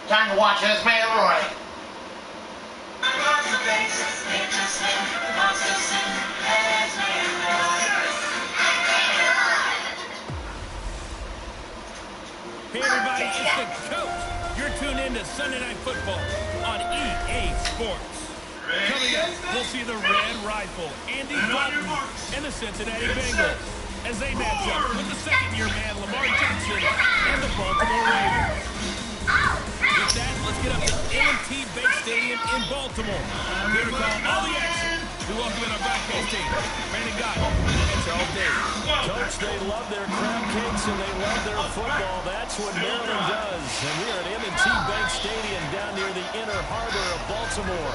Time to watch this man Roy. Hey everybody, it's the coach. You're tuned in to Sunday Night Football on EA Sports. Coming up, we'll see the Red Rifle, Andy Dalton, and the Cincinnati Bengals as they match up with the second-year man Lamar Jackson and the Baltimore Ravens. With that, let's get up to M&T Bank Stadium in Baltimore. Here to call all the action. We welcome in our broadcast team, Brandon Gott and Charles Davis. Coach, they love their crab cakes and they love their football. That's what Maryland does. And we are at M&T Bank Stadium down near the inner harbor of Baltimore.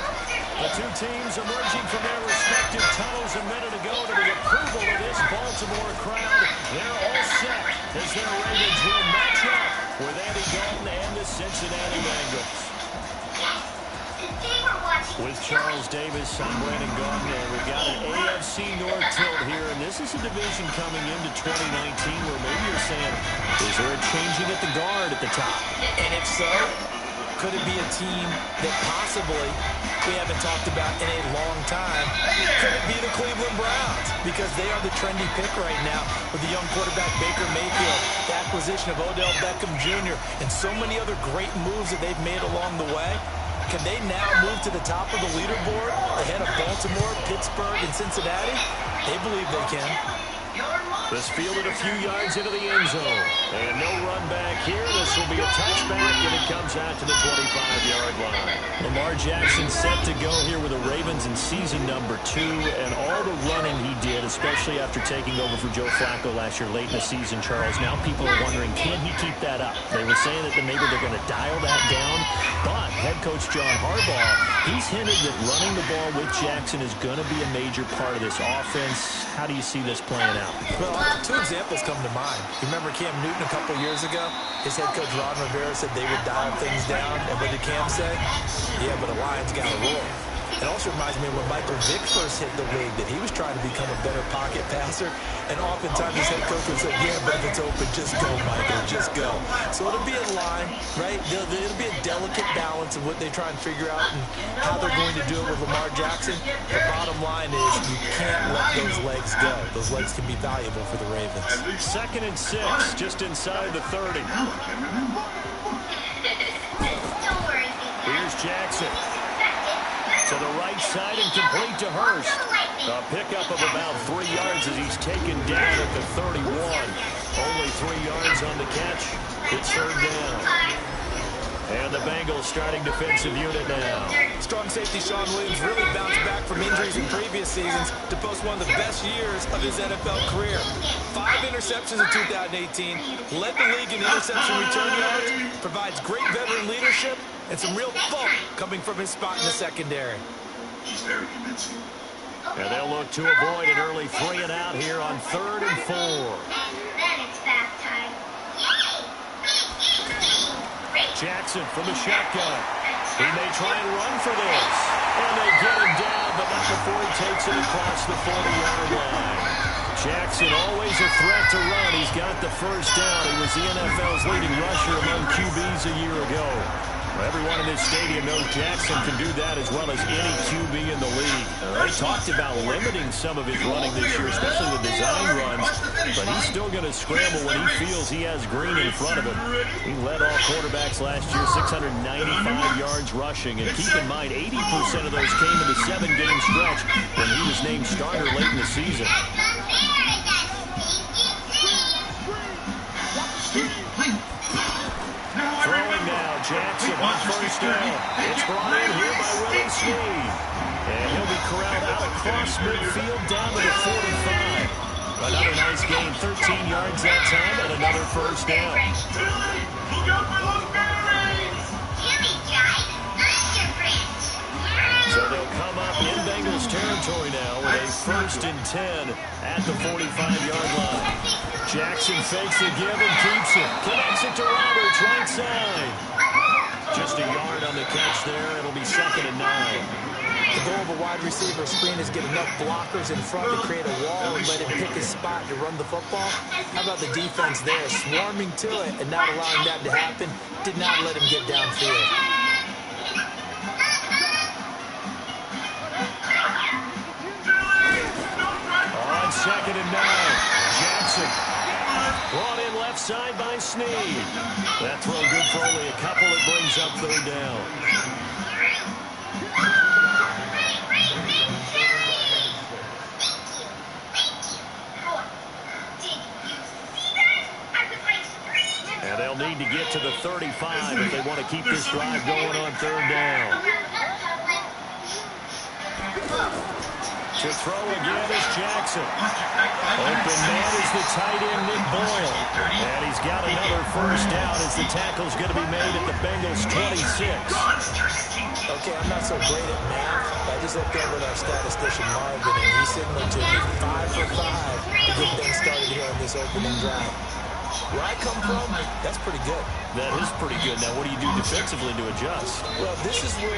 The two teams emerging from their respective tunnels a minute ago to the approval of this Baltimore crowd. They're all set as their Ravens will match up with Andy Dalton and the Cincinnati Bengals. With Charles Davis, I'm Brandon Gardner, and we've got an AFC North tilt here, and this is a division coming into 2019 where maybe you're saying, is there a changing at the guard at the top? And if so, could it be a team that possibly we haven't talked about in a long time? Could it be the Cleveland Browns? Because they are the trendy pick right now with the young quarterback Baker Mayfield, the acquisition of Odell Beckham Jr., and so many other great moves that they've made along the way. Can they now move to the top of the leaderboard ahead of Baltimore, Pittsburgh, and Cincinnati? They believe they can. This fielded a few yards into the end zone. And no run back here. This will be a touchback, and it comes out to the 25-yard line. Lamar Jackson set to go here with the Ravens in season number 2. And all the running he did, especially after taking over for Joe Flacco last year late in the season, Charles, now people are wondering, can he keep that up? They were saying that maybe they're going to dial that down. But head coach John Harbaugh, he's hinted that running the ball with Jackson is going to be a major part of this offense. How do you see this playing out? Well, two examples come to mind. You remember Cam Newton a couple years ago? His head coach Ron Rivera said they would dial things down. And what did Cam say? Yeah, but the Lions got to roll. It also reminds me of when Michael Vick first hit the league that he was trying to become a better pocket passer. And oftentimes his head coach would say, yeah, but if it's open, just go, Michael, just go. So it'll be in line, right? It'll be a delicate balance of what they try and figure out and how they're going to do it with Lamar Jackson. The bottom line is you can't let those legs go. Those legs can be valuable for the Ravens. 2nd and 6, just inside the 30. Here's Jackson. To the right side and complete to Hurst. A pickup of about 3 yards as he's taken down at the 31. Only 3 yards on the catch. It's 3rd down. And the Bengals starting defensive unit now. Strong safety Sean Williams really bounced back from injuries in previous seasons to post one of the best years of his NFL career. 5 interceptions in 2018, led the league in interception return yards, provides great veteran leadership, and some real funk coming from his spot in the secondary. He's very convincing. And they'll look to avoid an early 3 and out here on 3rd and 4. Then it's bath time. Jackson from the shotgun. He may try and run for this. And they get him down, but not before he takes it across the 40-yard line. Jackson always a threat to run. He's got the first down. He was the NFL's leading rusher among QBs a year ago. Everyone in this stadium knows Jackson can do that as well as any QB in the league. They talked about limiting some of his running this year, especially the design runs, but he's still going to scramble when he feels he has green in front of him. He led all quarterbacks last year, 695 yards rushing, and keep in mind, 80% of those came in the 7-game stretch when he was named starter late in the season. Throwing now, Jackson on first down. It's brought in here by Willie Snead. And he'll be corralled out across midfield down to the 45. Another nice gain, 13 yards that time, and another first down. So they'll come up in Bengals territory now with a 1st and 10 at the 45-yard line. Jackson fakes the give and keeps it. Connects it to Roberts, right side. Just a yard on the catch there. It'll be 2nd and 9. The goal of a wide receiver screen is get enough blockers in front to create a wall and let him pick his spot to run the football. How about the defense there, swarming to it and not allowing that to happen? did not let him get downfield. On 2nd and 9, Jackson. Brought in left side by Snead. That throw good for only a couple. It brings up 3rd down. And they'll need to get to the 35 if they want to keep this drive going on 3rd down. To throw again is Jackson. Open man is the tight end, Nick Boyle. And he's got another 1st down as the tackle's going to be made at the Bengals' 26. Okay, I'm not so great at math, but I just looked over at our statistician, Marvin, and he signaled to me 5 for 5 to get things started here on this opening drive. Where I come from, that's pretty good. That is pretty good. Now, what do you do defensively to adjust? Well, this is where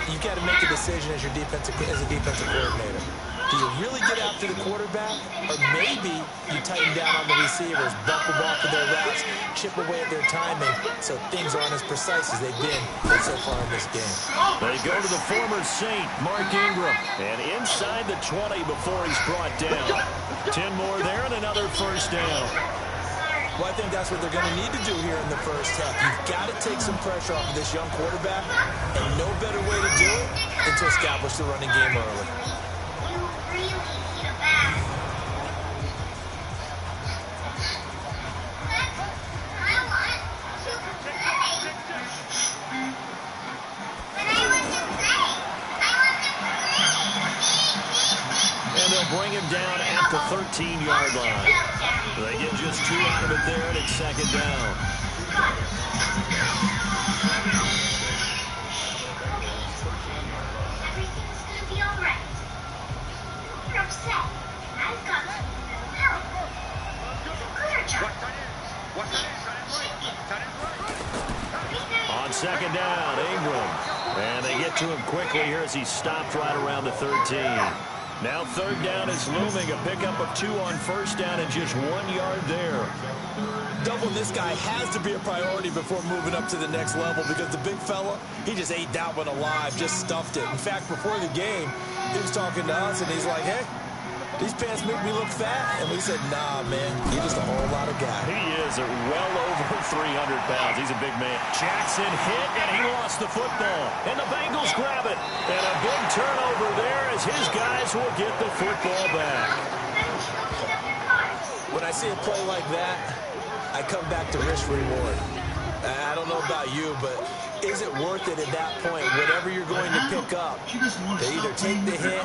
you got to make a decision as a defensive coordinator. Do you really get after the quarterback, or maybe you tighten down on the receivers, buckle off of their routes, chip away at their timing, so things aren't as precise as they've been so far in this game. They go to the former Saint, Mark Ingram, and inside the 20 before he's brought down. 10 more there and another 1st down. Well, I think that's what they're going to need to do here in the 1st half. You've got to take some pressure off of this young quarterback, and no better way to do it than to establish the running game early. And they'll bring him down at the 13-yard line. They get just 2 out of it there, and it's 2nd down. Everything's gonna be all right. You're upset. I've got some help. Clear job. On 2nd down, Ingram. And they get to him quickly here as he stopped right around the 13. Now 3rd down is looming. A pickup of 2 on 1st down and just 1 yard there. Doubling this guy has to be a priority before moving up to the next level because the big fella, he just ate that one alive, just stuffed it. In fact, before the game, he was talking to us, and he's like, hey, these pants make me look fat. And we said, nah, man, you're just a whole lot of guy. He is well over 300 pounds. He's a big man. Jackson hit, and he lost the football. And the Bengals grab it. And a big turnover there as his guys will get the football back. When I see a play like that, I come back to risk reward. I don't know about you, but is it worth it at that point? Whatever you're going to pick up, they either take the hit,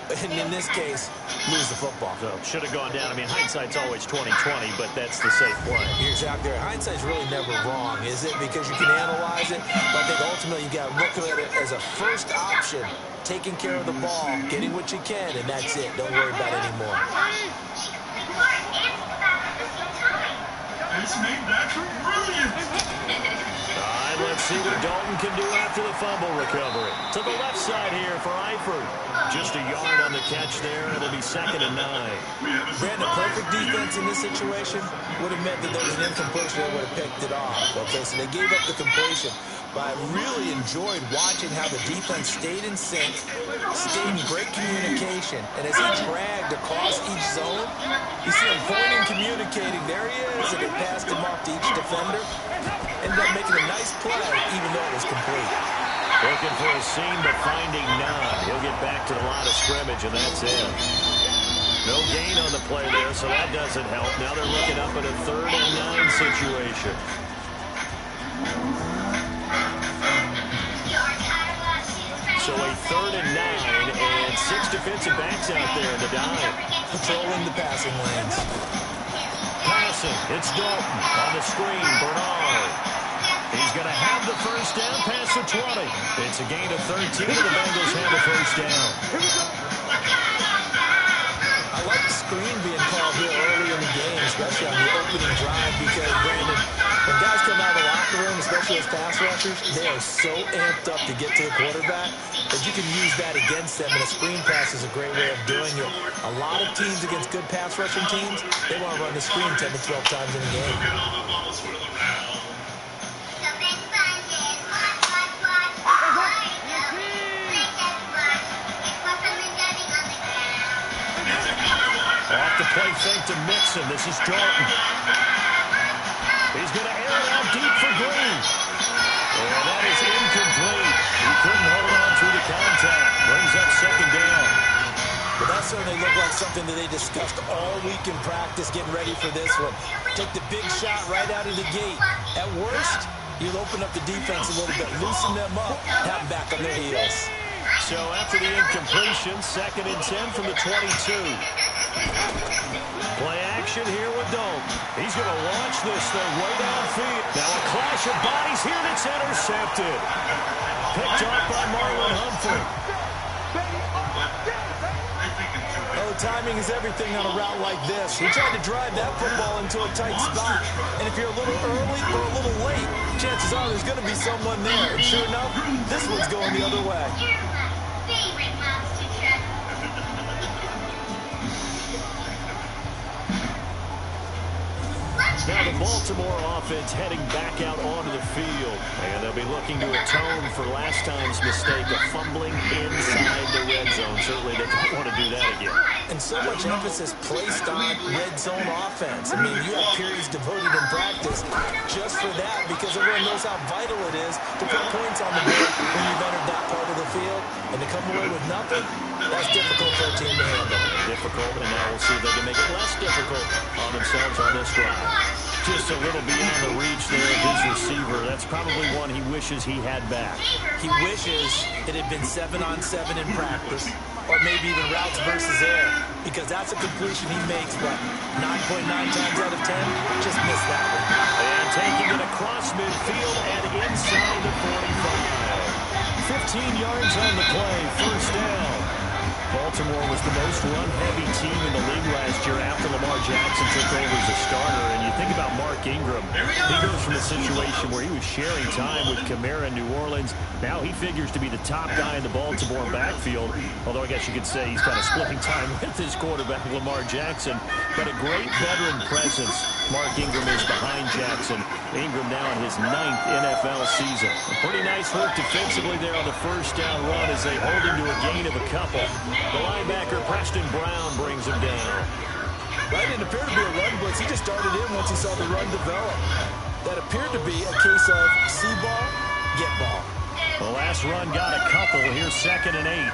and in this case, lose the football. So, should have gone down. I mean, hindsight's always 20/20, but that's the safe play. You're exactly right. Hindsight's really never wrong, is it? Because you can analyze it, but I think ultimately you got to look at it as a first option, taking care of the ball, getting what you can, and that's it. Don't worry about it anymore. This made that brilliant. Let's see what Dalton can do after the fumble recovery. To the left side here for Eifert. Just a yard on the catch there. It'll be 2nd and 9. Brandon, perfect defense in this situation would have meant that there was an incompletion that would have picked it off. Okay, so they gave up the completion. But I really enjoyed watching how the defense stayed in sync, stayed in great communication. And as he dragged across each zone, you see him pointing, communicating. There he is, and they passed him off to each defender. Ended up making a nice play, even though it was complete. Looking for a seam, but finding none. He'll get back to the line of scrimmage, and that's it. No gain on the play there, so that doesn't help. Now they're looking up at a 3rd and 9 situation. So a 3rd and 9, and 6 defensive backs out there in the dive. Patrolling the passing lanes. Passing, it's Dalton on the screen, Bernard. He's going to have the 1st down past the 20. It's a gain of 13, and the Bengals have the 1st down. I like the screen being called here early in the game, especially on the opening drive, because, Brandon, when guys come out of the locker room, especially as pass rushers, they are so amped up to get to the quarterback that you can use that against them, and a screen pass is a great way of doing it. A lot of teams against good pass rushing teams, they want to run the screen 10 to 12 times in a game. play fake to Mixon. This is Dalton. He's going to air it out deep for Green. And that is incomplete. He couldn't hold on through the contact. Brings up second down. But that certainly looked like something that they discussed all week in practice, getting ready for this one. Took the big shot right out of the gate. At worst, you'll open up the defense a little bit, loosen them up, have them back on their heels. So after the incompletion, 2nd and 10 from the 22. Play action here with Dalton. He's going to launch this thing way downfield. Now a clash of bodies here that's intercepted. Picked off by Marlon Humphrey. Oh, timing is everything on a route like this. He tried to drive that football into a tight spot. And if you're a little early or a little late, chances are there's going to be someone there. And sure enough, this one's going the other way. Now the Baltimore offense heading back out onto the field. And they'll be looking to atone for last time's mistake of fumbling inside the red zone. Certainly they don't want to do that again. And so much emphasis placed on red zone offense. I mean, you have periods devoted in practice just for that because everyone knows how vital it is to put points on the board when you've entered that part of the field. And to come away with nothing, that's difficult for a team to handle. Difficult, and now we'll see if they can make it less difficult on themselves on this drive. Just a little beyond the reach there of his receiver. That's probably one he wishes he had back. He wishes it had been 7-on-7 in practice, or maybe even routes versus air, because that's a completion he makes, what, 9.9 times out of 10? Just missed that one. And taking it across midfield and inside the 45. 15 yards on the play, first down. Baltimore was the most run-heavy team in the league last year after Lamar Jackson took over as a starter. And you think about Mark Ingram. He goes from a situation where he was sharing time with Kamara in New Orleans. Now he figures to be the top guy in the Baltimore backfield. Although I guess you could say he's kind of splitting time with his quarterback, Lamar Jackson. But a great veteran presence. Mark Ingram is behind Jackson. Ingram now in his 9th NFL season. A pretty nice work defensively there on the first down run as they hold him to a gain of a couple. The linebacker, Preston Brown, brings him down. Right, it appeared to be a run blitz. He just started in once he saw the run develop. That appeared to be a case of see ball, get ball. The last run got a couple. Here's 2nd and 8.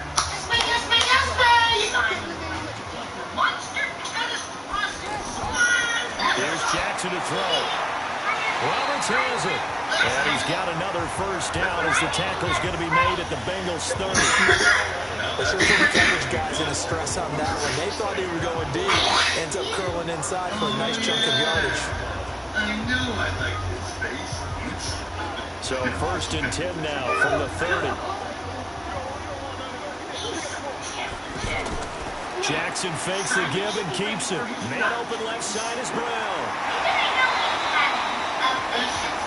Here's Jackson to throw. Roberts has it. And he's got another first down as the tackle's going to be made at the Bengals 30. They sure took the coverage guys in a stress on that one. They thought they were going deep. Ends up curling inside for a nice chunk of yardage. I knew I liked his face. So 1st and 10 now from the 30. Jackson fakes the give and keeps it. Man open left side is Brown.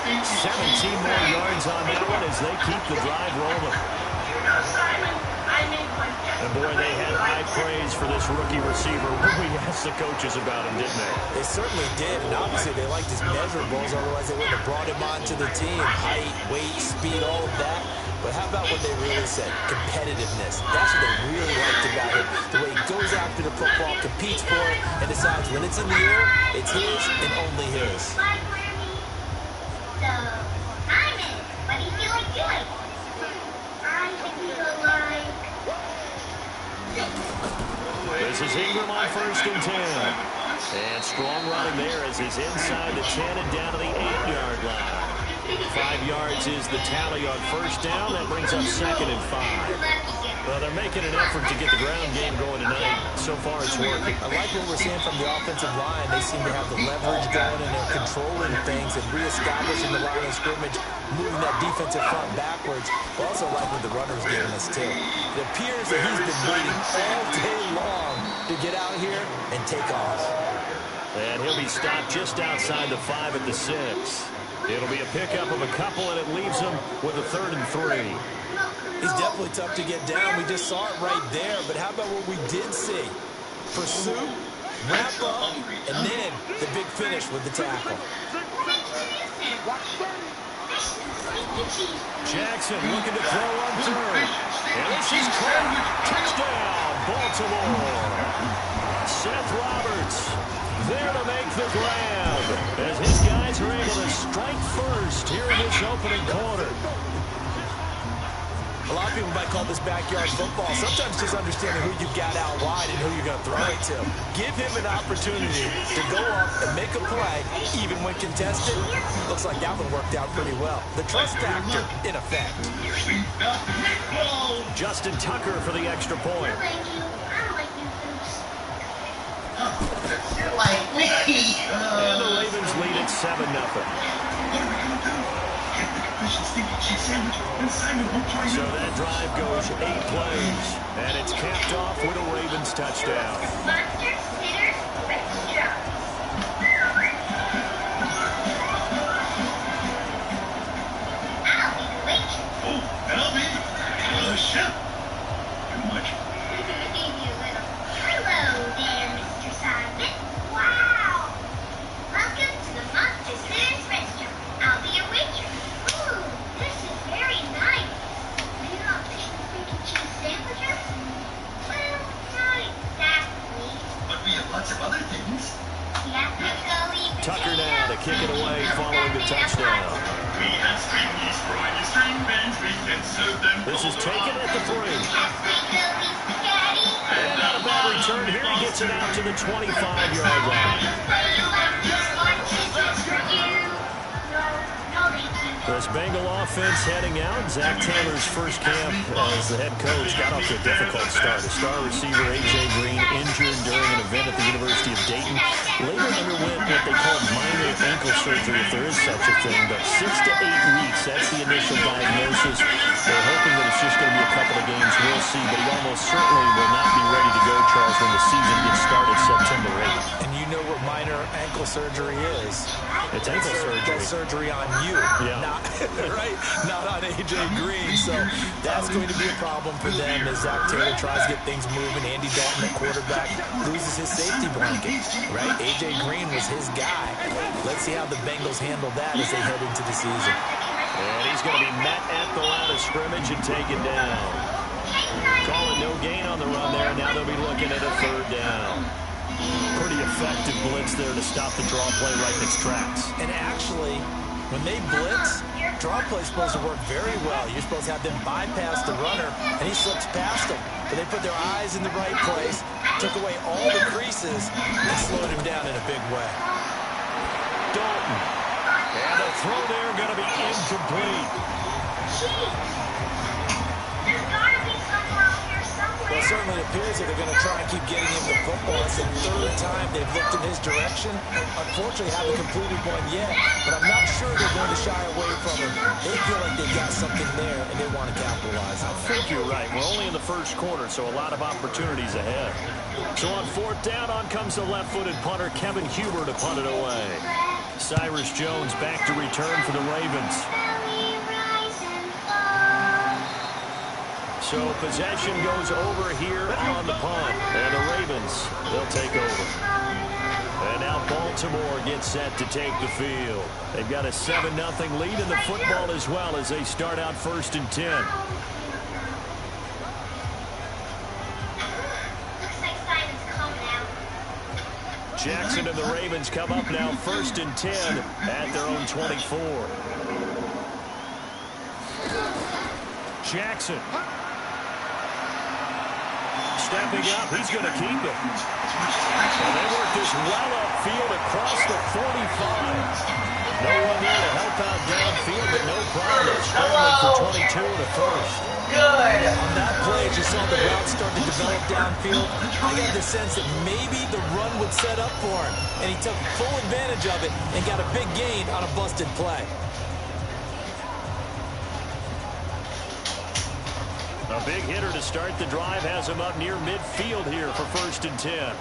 17 more yards on that one as they keep the drive rolling. And boy, they had high praise for this rookie receiver when we asked the coaches about him, didn't they? They certainly did, and obviously they liked his measurables, otherwise they wouldn't have brought him onto the team. Height, weight, speed, all of that. But how about what they really said? Competitiveness. That's what they really liked about him. The way he goes after the football, competes for it, and decides when it's in the air, it's his and only his. So, I'm in. What do you feel like doing? I feel like... This is Ingram on 1st and 10. And strong running there as he's inside the 10 and down to the 8-yard line. 5 yards is the tally on first down. That brings up 2nd and 5. Well, they're making an effort to get the ground game going tonight. So far, it's working. I like what we're seeing from the offensive line. They seem to have the leverage going, and they're controlling things and reestablishing the line of scrimmage, moving that defensive front backwards. But also like what the runner's giving us, too. It appears that he's been waiting all day long to get out here and take off. And he'll be stopped just outside the 5 at the 6. It'll be a pickup of a couple, and it leaves him with a 3rd and 3. He's definitely tough to get down. We just saw it right there. But how about what we did see? Pursue, wrap up, and then the big finish with the tackle. Jackson looking to throw on 3rd. And this is caught. Touchdown, Baltimore. Seth Roberts there to make the grab as his guys are able to strike first here in this opening quarter. A lot of people might call this backyard football. Sometimes just understanding who you've got out wide and who you're going to throw it to. Give him an opportunity to go up and make a play, even when contested. Looks like that one worked out pretty well. The trust factor in effect. Justin Tucker for the extra point. And the Ravens lead at 7-0. So that drive goes 8 plays, and it's capped off with a Ravens touchdown. Hello there, Mr. Simon. Wow! Welcome to the Monster Sitters Restaurant. I'll be your waitress. Ooh, this is very nice. Are you not fish and steak and cheese sandwiches? Well, not exactly. But we have lots of other things. Yeah, Tucker now to kick it away following the touchdown. We have string yeast for all your string bands. We can serve them. This is taken at the 3. spaghetti. And not a bad return here. He gets it out to the 25-yard line. This Bengal offense heading out. Zach Taylor's first camp as the head coach got off to a difficult start. A star receiver, A.J. Green, injured during an event at the University of Dayton. Later underwent what they called minor ankle surgery, if there is such a thing. But 6 to 8 weeks, that's the initial diagnosis. They're hoping that it's just going to be a couple of games. We'll see. But he almost certainly will not be ready to go, Charles, when the season gets started September 8th. And you know what minor ankle surgery is. It's ankle surgery. That's surgery on you, not right, not on A.J. Green. So that's going to be a problem for them as Zach Taylor tries to get things moving. Andy Dalton, at quarterback, loses his safety blanket, right? A.J. Green was his guy. Let's see how the Bengals handle that as they head into the season. And he's going to be met at the line of scrimmage and taken down. Calling no gain on the run there. Now they'll be looking at a 3rd down. Pretty effective blitz there to stop the draw play right in its tracks. And actually, when they blitz, draw play is supposed to work very well. You're supposed to have them bypass the runner, and he slips past them. But they put their eyes in the right place, took away all the creases, and slowed him down in a big way. Dalton. And the throw there going to be incomplete. There's gotta be someone out here somewhere. Well, it certainly appears that they're going to try and keep getting him the football. It's the 3rd time they've looked in his direction. Unfortunately, haven't completed one yet, but I'm not sure they're going to shy away from him. They feel like they've got something there, and they want to capitalize on it. I think you're right. We're only in the first quarter, so a lot of opportunities ahead. So on 4th down, on comes the left-footed punter, Kevin Huber, to punt it away. Cyrus Jones back to return for the Ravens. So possession goes over here on the punt. And the Ravens, they'll take over. And now Baltimore gets set to take the field. They've got a 7-0 lead in the football as well as they start out 1st and 10. Looks like Simon's coming out. Jackson and the Ravens come up now 1st and 10 at their own 24. Jackson. Stepping up, he's going to keep it. And they work this well upfield across the 45. No one there to help out downfield, but no problem. Scrambling for 22 and a first. Good. On that play, as you saw the route start to develop downfield, I got the sense that maybe the run would set up for him. And he took full advantage of it and got a big gain on a busted play. A big hitter to start the drive has him up near midfield here for 1st and 10.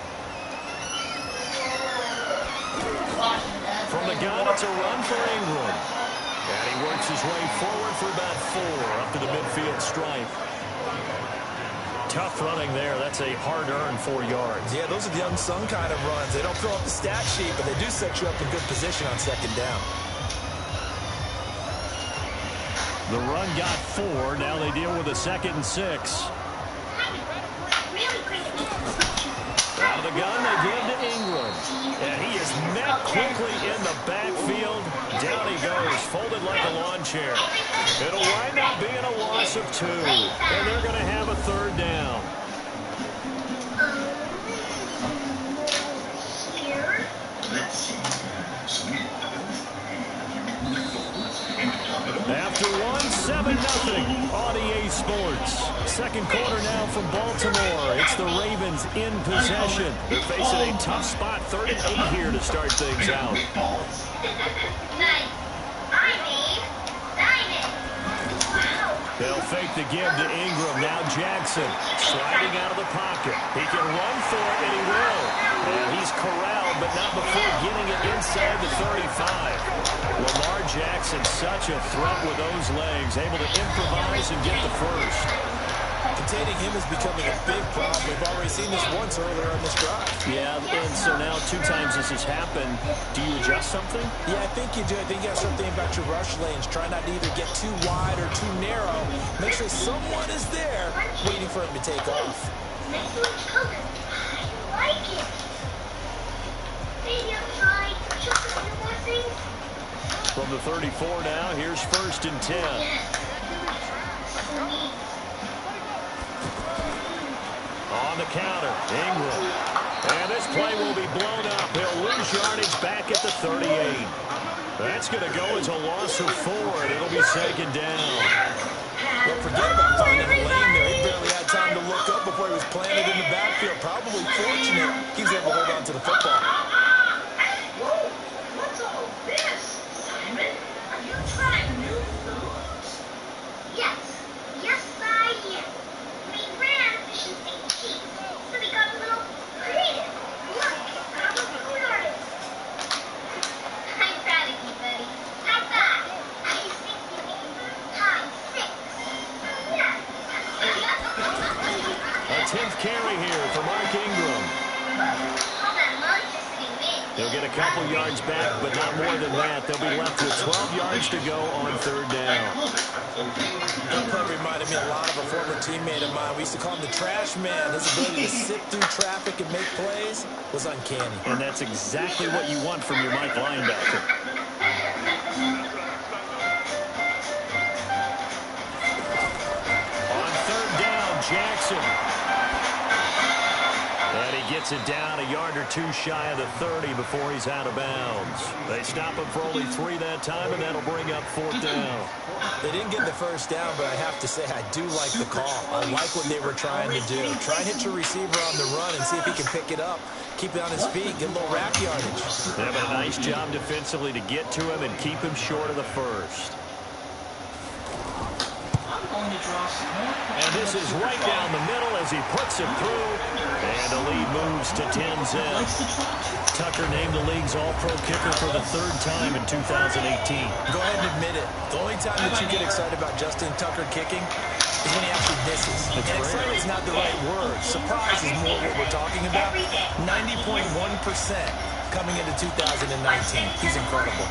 From the gun, it's a run for Ingram. And he works his way forward for about 4 up to the midfield stripe. Tough running there. That's a hard-earned 4 yards. Yeah, those are the unsung kind of runs. They don't fill up the stat sheet, but they do set you up in good position on 2nd down. The run got 4. Now they deal with a 2nd and 6. Out of the gun, quickly in the backfield. Down he goes, folded like a lawn chair. It'll wind up being a loss of 2, and they're going to have a third down. After 1-7-0 on EA Sports. Second quarter now from Baltimore. It's the Ravens in possession. They're facing a tough spot, 3rd and 8 here to start things out. They'll fake the give to Ingram. Now Jackson sliding out of the pocket. He can run for it, and he will. And he's corralled, but not before getting it inside the 35. Lamar Jackson, such a threat with those legs, able to improvise and get the first. Containing him is becoming a big problem. We've already seen this once earlier on this drive. Yeah, and so now 2 times this has happened. Do you adjust something? Yeah, I think you do. I think you have something about your rush lanes. Try not to either get too wide or too narrow. Make sure someone is there waiting for him to take off. I like it. Maybe I'll try chocolate and more things. From the 34 now, here's 1st and 10. On the counter, Ingram. And this play will be blown up. He'll lose yardage back at the 38. That's going to go as a loss of 4, and it'll be 2nd down. Don't forget about finding a lane there. He barely had time to look up before he was planted in the backfield. Probably fortunate he was able to hold on to the football. Whoa, what's all this, Simon? Are you trying new foods? Yes, yes I am. We ran efficiency cheap, so we got a little creative. Look, I'm a food artist. I'm proud of you, buddy. High five. I think you mean high 6. Yeah. A 10th carry here for Mark Ingram. All that lunch is sitting in. He'll get a couple yards back, but not more than that. They'll be left with 12 yards to go on 3rd down. That play reminded me a lot of a former teammate of mine. We used to call him the trash man. His ability to sit through traffic and make plays was uncanny. And that's exactly what you want from your Mike linebacker. On 3rd down, Jackson. And he gets it down a yard or 2 shy of the 30 before he's out of bounds. They stop him for only 3 that time, and that'll bring up 4th down. They didn't get the first down, but I have to say I do like the call. I like what they were trying to do. Try and hit your receiver on the run and see if he can pick it up. Keep it on his feet, get a little rack yardage. They have a nice job defensively to get to him and keep him short of the first. And this is right down the middle as he puts it through. And the lead moves to 10-zip. Tucker named the league's all-pro kicker for the 3rd time in 2018. Go ahead and admit it. The only time that you get excited about Justin Tucker kicking is when he actually misses. And excited is not the right word. Surprise is more what we're talking about. 90.1% coming into 2019. He's incredible.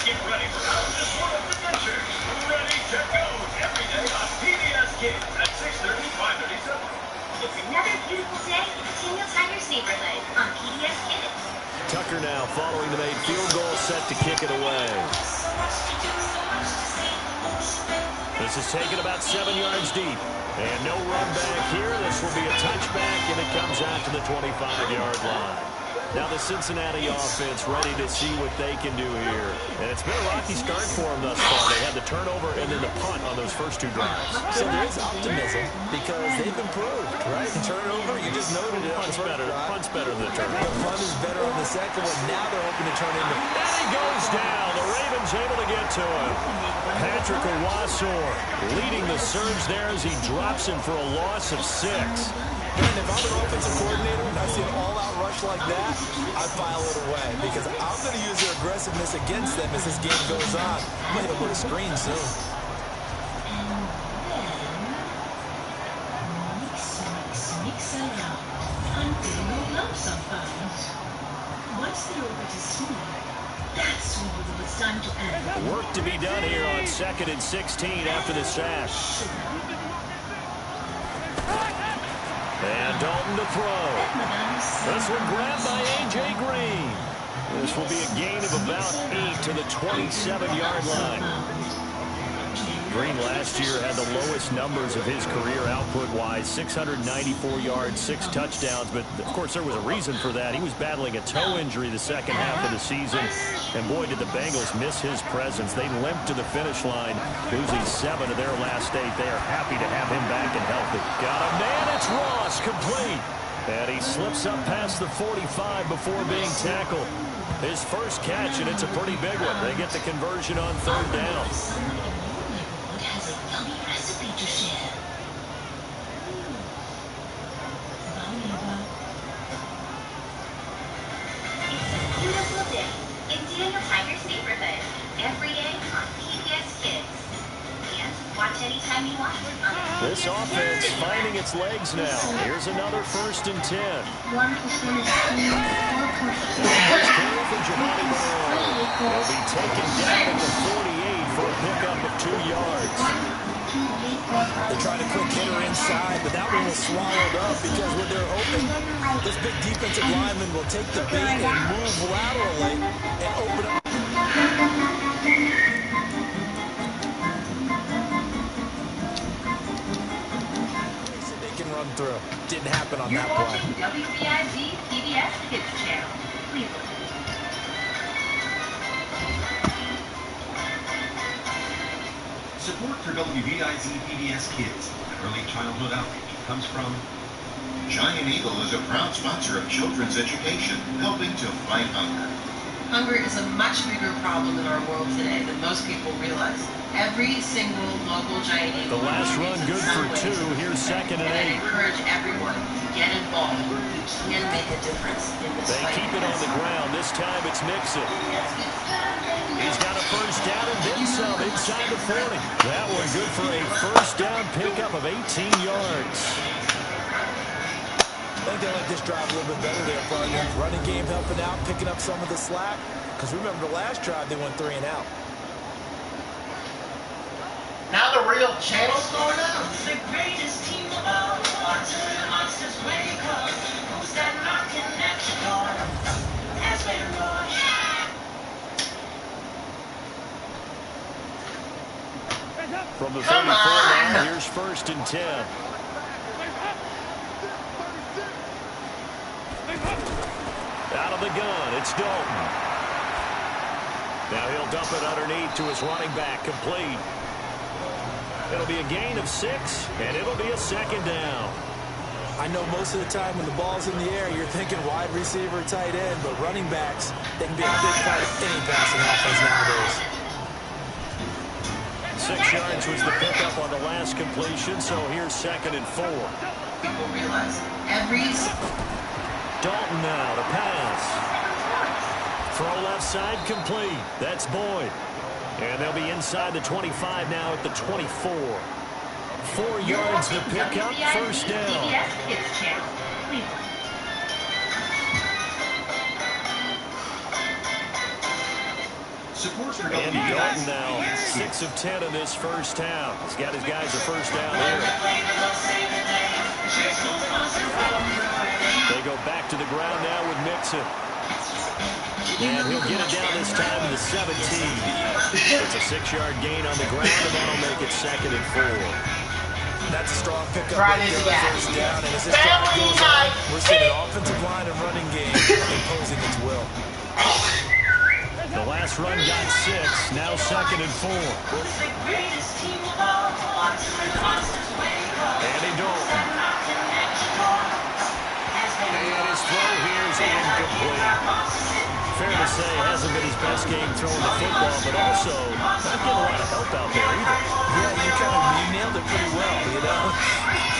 Get ready for this one of adventure. Ready to go every day on PBS Kids at 6:30, 5:37. It's another beautiful day at Samuel Tiger's neighborhood on PBS Kids. Tucker now following the made field goal, set to kick it away. This is taken about 7 yards deep. And no run back here. This will be a touchback, and it comes out to the 25-yard line. Now the Cincinnati offense ready to see what they can do here. And it's been a rocky start for them thus far. They had the turnover and then the punt on those first 2 drives. So there is optimism because they've improved, right? And turnover, you just noted it. Punt's better than the turnover. The punt is better on the second one. Now they're hoping to turn into... And he goes down. The Ravens able to get to him. Patrick Owasor leading the surge there as he drops him for a loss of 6. And if I'm an offensive coordinator and I see an all-out rush like that, I file it away because I'm going to use their aggressiveness against them as this game goes on. I'm going to hit them with a screen soon. Mix around. Until no lumps of fun. Once the orbit is smooth, that's when it's time to add. Work to be done here on 2nd and 16 after the sack. And Dalton to throw. This one grabbed by A.J. Green. This will be a gain of about 8 to the 27-yard line. Green last year had the lowest numbers of his career output-wise, 694 yards, 6 touchdowns. But, of course, there was a reason for that. He was battling a toe injury the second half of the season. And, boy, did the Bengals miss his presence. They limped to the finish line, losing 7 of their last 8. They are happy to have him back and healthy. Got a man. It's Ross, complete. And he slips up past the 45 before being tackled. His first catch, and it's a pretty big one. They get the conversion on 3rd down. Has a yummy recipe to share. It's a beautiful day in Daniel Tiger's neighborhood. Every day on PBS Kids. And watch anytime you want. This offense finding its legs now. Here's another 1st and 10. 1 + 1 is 2. 4 + First carry for Giovanni Bernard. He'll be taken down at the 48 for a pickup of 2 yards. They tried a quick hitter inside, but that one was swallowed up because what they're hoping, this big defensive lineman will take the bait and move laterally and open up. They can run through. Didn't happen on that play. WBIZ PBS Kids Channel, Cleveland. Support for WBIZ PBS Kids, an early childhood outreach, comes from Giant Eagle is a proud sponsor of children's education, helping to fight hunger. Hunger is a much bigger problem in our world today than most people realize. Every single local Giant Eagle. The last run good for 2. Here's 2nd and 8. And I encourage everyone to get involved. You can make a difference in this They fight. keep it on the ground. This time it's Mixon. He's got a 1st down and then some inside the 40. That one good for a 1st down pickup of 18 yards. I think they like this drive a little bit better there, partner. Running game helping out, picking up some of the slack. Because remember the last drive, they went 3 and out. Now the real channel's going out. The greatest team of all. Monsters wake up. Who's that knocking at your door? As they roar. From the 34 now, here's 1st and 10. Out of the gun, it's Dalton. Now he'll dump it underneath to his running back, complete. It'll be a gain of 6, and it'll be a 2nd down. I know most of the time when the ball's in the air, you're thinking wide receiver, tight end, but running backs, they can be a big part of any passing offense nowadays. 6 yards was the pickup on the last completion, so here's 2nd and 4. People realize every. Dalton now to pass. Throw left side complete. That's Boyd. And they'll be inside the 25 now at the 24. 4 yards to pick up, 1st down. PBS Kids Channel, Cleveland. Support for Andy Dalton WBIZ now, PBS 6 of 10 in this 1st half. He's got his guys a 1st down here. They go back to the ground now with Mixon. And he'll get it down this time to the 17. It's a 6-yard gain on the ground, and that'll make it 2nd and 4. That's a strong pickup Right right in there the on gap. 1st down. And as this drive Family goes night. on, we're seeing an offensive line and running game imposing its will. The last run got 6, now 2nd and 4. Who's the greatest team of all? Monsters wake up. Andy Dalton. Knocking at your door. As they And his throw here is incomplete. Fair to say, hasn't been his best game throwing the football, but also not getting a lot of help out there either. Yeah, you nailed it pretty well, you know.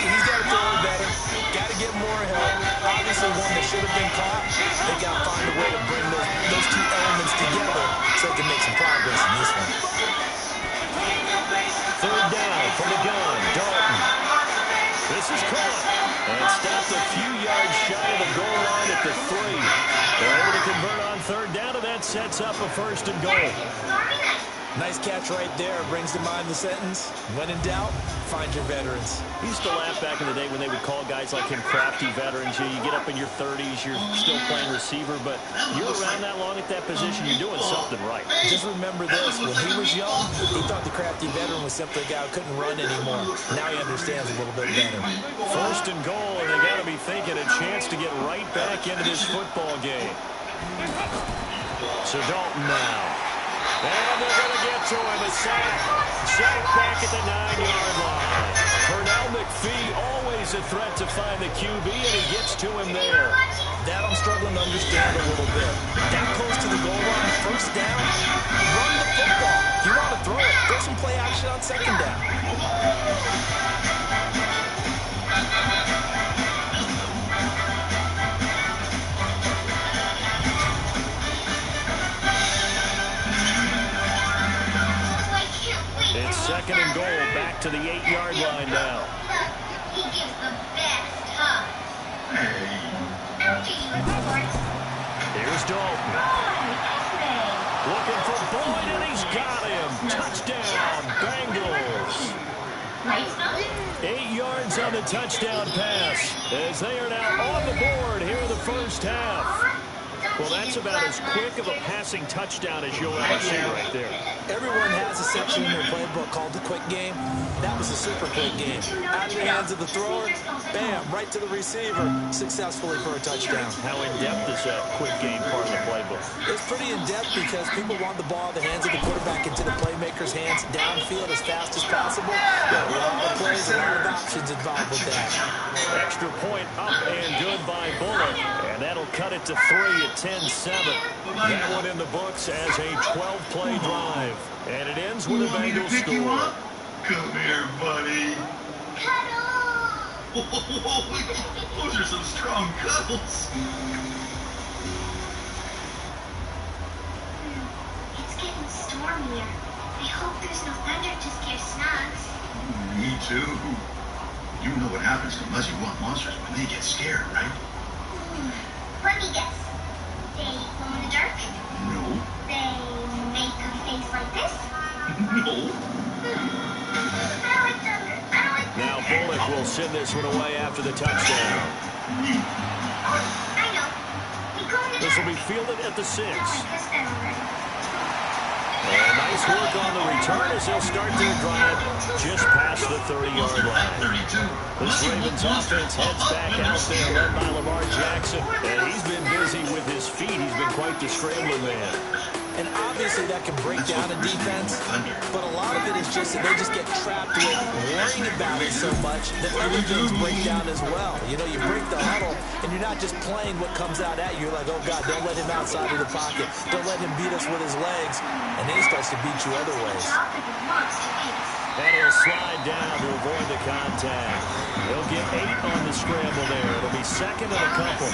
He's got to throw it better. Got to get more help. Obviously, one that should have been caught. They got to find a way to bring those 2 elements together so they can make some progress in this one. 3rd down from the gun, Dalton. This is caught and stopped a few yards shy of the goal line at the 3. They're able to convert on 3rd down, and that sets up a 1st and goal. Sorry, Nice catch right there. Brings to mind the sentence, when in doubt, find your veterans. He used to laugh back in the day when they would call guys like him crafty veterans. You get up in your 30s, you're still playing receiver, but you're around that long at that position, you're doing something right. Just remember this, when he was young, he thought the crafty veteran was simply a guy who couldn't run anymore. Now he understands a little bit better. First and goal, and they got to be thinking a chance to get right back into this football game. So Dalton now. And they're going to get to him. A sack. Sack back at the 9-yard line. Pernell McPhee, always a threat to find the QB, and he gets to him there. That I'm struggling to understand a little bit. That close to the goal line, first down, run the football. If you want to throw it, throw some play action on second down. It's second and goal, back to the 8-yard line now. He gives the best hug. After you, sports. Here's Dalton. Looking for Boyd, and he's got him. Touchdown, Bengals. 8 yards on the touchdown pass, as they are now on the board here in the first half. Well, that's about as quick of a passing touchdown as you'll ever see right there. Everyone has a section in their playbook called the quick game. That was a super quick game. Out of the hands of the thrower, bam, right to the receiver, successfully for a touchdown. How in-depth is that quick game part of the playbook? It's pretty in-depth because people want the ball in the hands of the quarterback into the playmaker's hands downfield as fast as possible. There are a lot of plays, a lot of options involved with that. Extra point up and good by Bullock. And that'll cut it to 3 at 10-7. That one in the books as a 12-play drive. And it ends with a Bengals score. Come here, buddy. Cuddle. Those are some strong cuddles. It's getting stormier. I hope there's no thunder to scare Snugs. Me too. You know what happens to Muzzy Wump monsters when they get scared, right? Let me guess. They glow in the dark? No. They make a face like this? No. I don't like thunder. I don't like thunder. Now Bullock will send this one away after the touchdown. I know. They glow in the This dark. will be fielded at the 6. I guess that already. And nice work on the return as they'll start their drive just past the 30-yard line. This Ravens offense heads back out there, led by Lamar Jackson. And he's been busy with his feet. He's been quite the scrambling man. And obviously that can break down a defense, but a lot of it is just that they just get trapped with worrying about it so much that other things break down as well. You know, you break the huddle, and you're not just playing what comes out at you. You're like, oh, God, don't let him outside of the pocket. Don't let him beat us with his legs. And then he starts to beat you other ways. And he'll slide down to avoid the contact. He'll get 8 on the scramble there. It'll be second and a couple.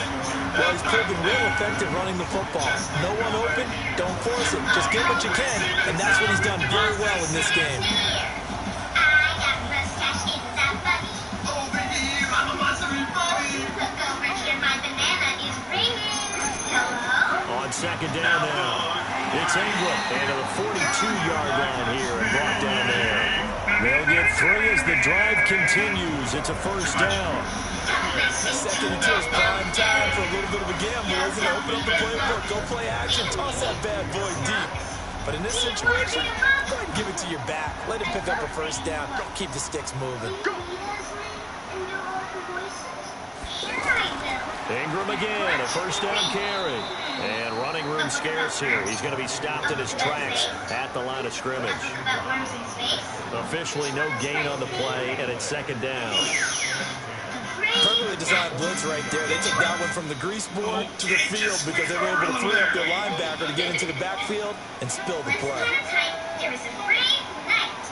Well, he's proven real effective running the football. No one open, don't force it. Just get what you can, and that's what he's done very well in this game. I got mustache inside buggy. Over here, I'm a mustache buggy. Look over here, my banana is ringing. Hello? On second down now. It's Ingram into the 42-yard line here and brought down there. They'll get 3 as the drive continues. It's a first down. Second and 2 is prime time for a little bit of a gamble, isn't it? Open up the playbook, go play action, toss that bad boy deep. But in this situation, go ahead and give it to your back. Let him pick up a first down. Keep the sticks moving. Ingram again, a first down carry. And running room scarce here. He's going to be stopped in his tracks at the line of scrimmage. Officially no gain on the play, and it's second down. Perfectly designed blitz right there. They took that one from the grease board to the field because they were able to free up their linebacker to get into the backfield and spill the play. There is a free night.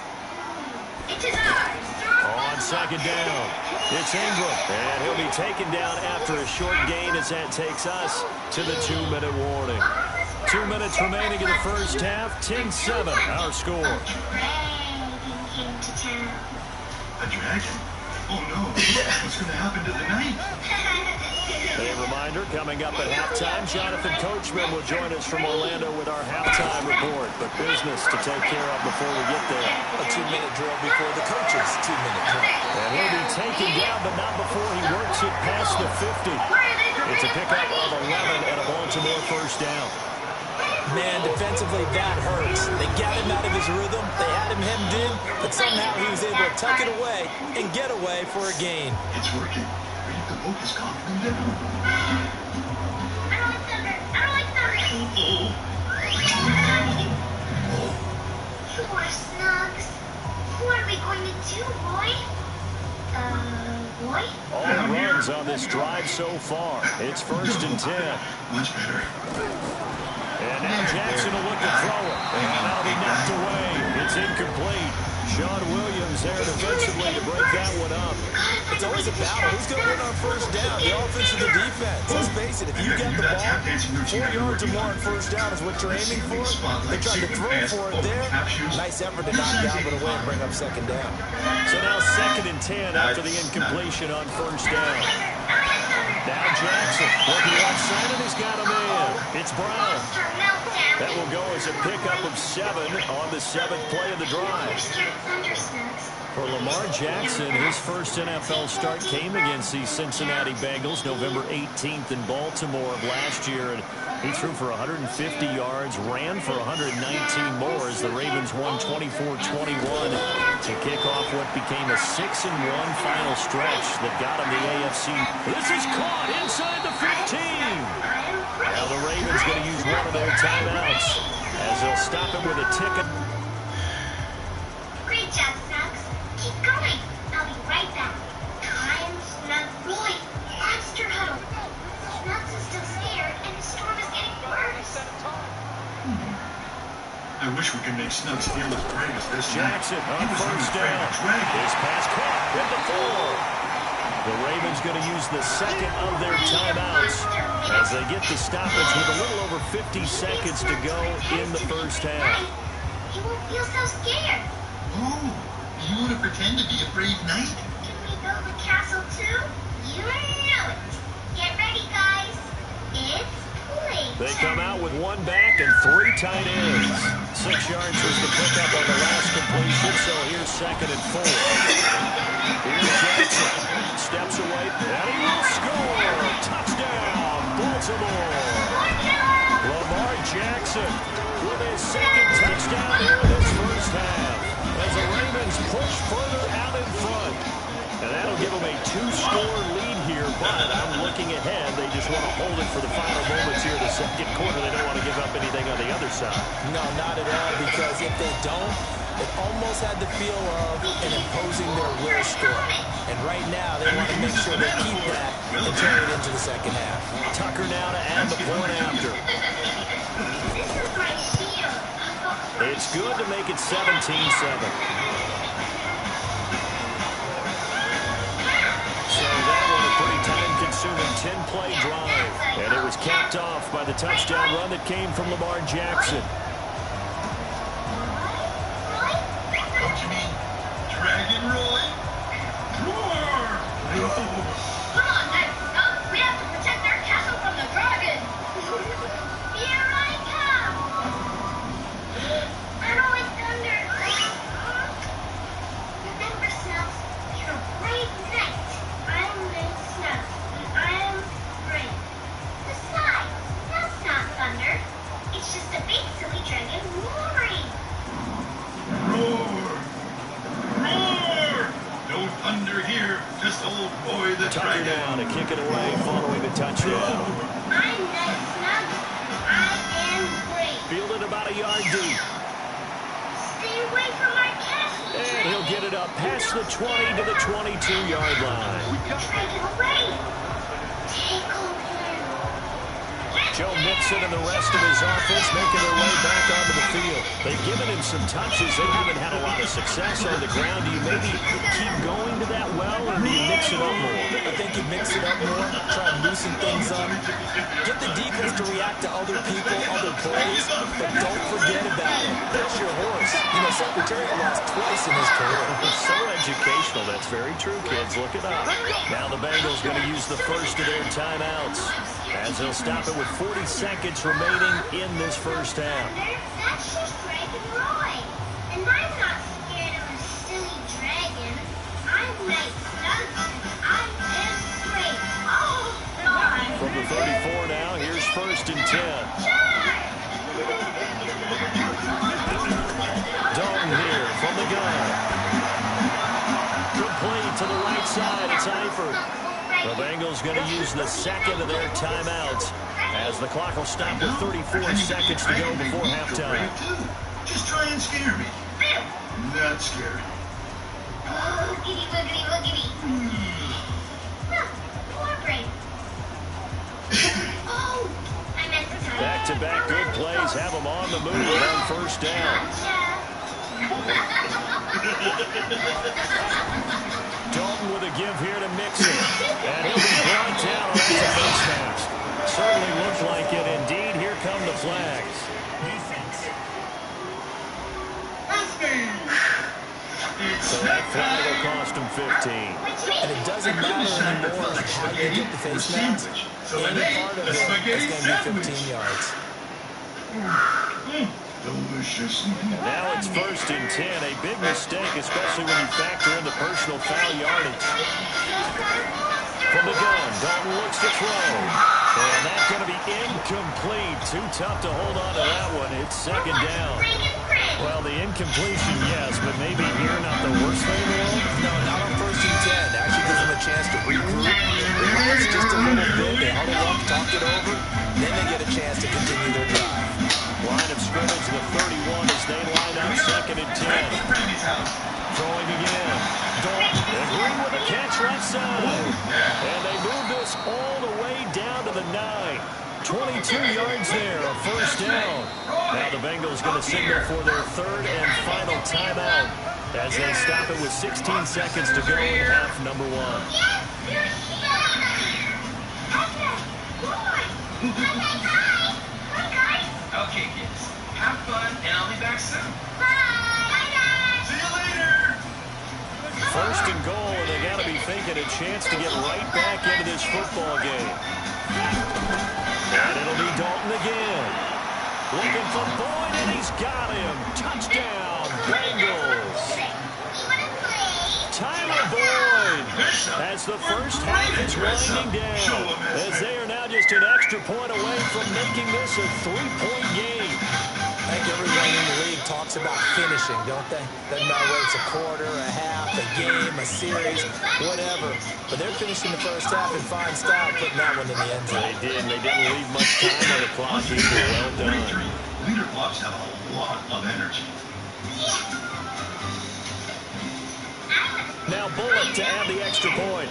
It is ours. On second down, it's Ingram, and he'll be taken down after a short gain as that takes us to the 2-minute warning. 2 minutes remaining in the first half, 10-7, our score. A dragon came to town. A dragon? Oh no. What's going to happen to the night? A reminder, coming up at halftime, Jonathan Coachman will join us from Orlando with our halftime report. But business to take care of before we get there. A 2-minute drill before the coach's 2-minute drill. And he'll be taken down, but not before he works it past the 50. It's a pickup of 11 and a Baltimore first down. Man, defensively, that hurts. They got him out of his rhythm. They had him hemmed in, but somehow he was able to tuck it away and get away for a gain. It's working. The boat is calming them down. I don't like thunder. I don't like thunder. Poor Snugs. What are we going to do, Roy? Roy? All the runs on this drive so far. It's 1st and 10. Much better. And now Jackson will look to throw it. And that'll be knocked away. It's incomplete. Sean Williams there defensively to break that one up. It's always a battle. Who's going to win on first down? The offense or the defense? Let's face it, if you get the ball, 4 yards or more on first down is what you're aiming for. They tried to throw for it there. Nice effort to knock Galvin away and bring up 2nd down. So now 2nd and 10 after the incompletion on first down. Now Jackson looking left side, and he's got him in. It's Brown. That will go as a pickup of 7 on the 7th play of the drive. For Lamar Jackson, his first NFL start came against the Cincinnati Bengals November 18th in Baltimore of last year. And he threw for 150 yards, ran for 119 more as the Ravens won 24-21 to kick off what became a 6-1 final stretch that got him the AFC. This is caught inside the 15. Now the Ravens going to use one of their timeouts as they'll stop him with a ticket. Great job, Snugs. Keep going. I'll be right back. Time, Snug, Roy. Monster huddle. Snugs is still scared, and the storm is getting worse. I wish we could make Snugs feel as brave as this. Jackson on first down. His pass caught at the 4. The Ravens going to use the second of their timeouts as they get the stoppage with a little over 50 seconds to go in the first half. He won't feel so scared. Oh, you want to pretend to be a brave knight? Can we build a castle too? You know it. Get ready, guys. It's playtime. They come out with 1 back and 3 tight ends. 6 yards was the pickup on the last completion, so here's 2nd and 4. Here's Jackson. Steps away, and he will score. Touchdown, Baltimore. Lamar Jackson with his 2nd touchdown here in this first half as the Ravens push further out in front. And that'll give them a 2-score lead here, but I'm looking ahead. They just want to hold it for the final moments here in the 2nd quarter. They don't want to give up anything on the other side. No, not at all, because if they don't, it almost had the feel of an imposing their will story. And right now, they want to make sure they keep that and carry it into the 2nd half. Tucker now to add the point after. It's good to make it 17-7. So that was a pretty time-consuming 10-play drive. And it was capped off by the touchdown run that came from Lamar Jackson. Don't you mean Dragon Roy? Roar! No. Come on, Knight. We have to protect our castle from the dragon. Here I come. I don't like thunder. Remember, Snugs, you're a brave knight. I'm named Snugs, and I'm brave. Besides, that's not thunder. It's just a big silly dragon roaring. Roar! Roar! No thunder here, just old boy the Tucker dragon. down to kick it away following the touchdown. I'm Knight Snugs. I am brave. Fielded about a yard deep. Stay away from our castle. And he'll get it up past the 20 to the 22-yard line. Dragon away. Take over. Joe Mixon and the rest of his offense making their way back onto the field. They've given him some touches. They haven't had a lot of success on the ground. Do you maybe keep going to that well, or do you mix it up more? I think think you mix it up more, try and loosen things up. Get the defense to react to other people, other plays, but don't forget about it. That's your horse. You know, Secretariat lost twice in his career. So educational. That's very true, kids. Look it up. Now the Bengals going to use the first of their timeouts, as they'll stop it with 40 seconds remaining in this first half. That's just Dragon Roy. And I'm not scared of a silly dragon. I'm like Stunts. I am great. Oh, God. From the 34 now, here's first and 10. Dalton here from the gun. Complete to the right side. It's Eifert. The Bengals going to use the second of their timeouts, as the clock will stop with 34 seconds to go before halftime. Just try and scare me. Not scary. Oh, giddy, wiggity, wiggity. Huh, poor brain. Oh, I meant to tell you. Back-to-back good plays have them on the move on first down. Dalton with a give here to Mixon. And he'll be brought down on the face mask. Certainly looked like it. Indeed, here come the flags. So that flag will cost him 15. And it doesn't matter anymore how you get the face mask. Any part of it is going to be 15 yards. Delicious. Now it's first and 10. A big mistake, especially when you factor in the personal foul yardage. From the gun, Dalton looks to throw. And that's going to be incomplete. Too tough to hold on to that one. It's second down. Well, the incompletion, yes, but maybe here not the worst thing in the world. No, not on first and 10. Actually gives them a chance to regroup, relax just a little bit. They huddle up, talk it over. Then they get a chance to continue their drive. Line of scrimmage, the 31 as they line up second and 10. Throwing again. Dalton agreeing with the catch right side. And they move this all the way down to the 9. 22 yards there, a first down. Now the Bengals going to signal for their third and final timeout, as they stop it with 16 seconds to go in half number 1. Okay, kids. Have fun, and I'll be back soon. Bye. See you later. First and goal, and they got to be thinking a chance to get right back into this football game. And it'll be Dalton again. Looking for Boyd, and he's got him. Touchdown, Bengals. Tyler Boyd, as the first half is winding down, as they are now just an extra point away from making this a 3-point game. I think everyone in the league talks about finishing, don't they? Doesn't matter whether it's a quarter, a half, a game, a series, whatever. But they're finishing the first half in fine style, putting that one in the end zone. They did, and they didn't leave much time on the clock either. Well done. Leader blocks have a lot of energy. Now Bullock to add the extra point.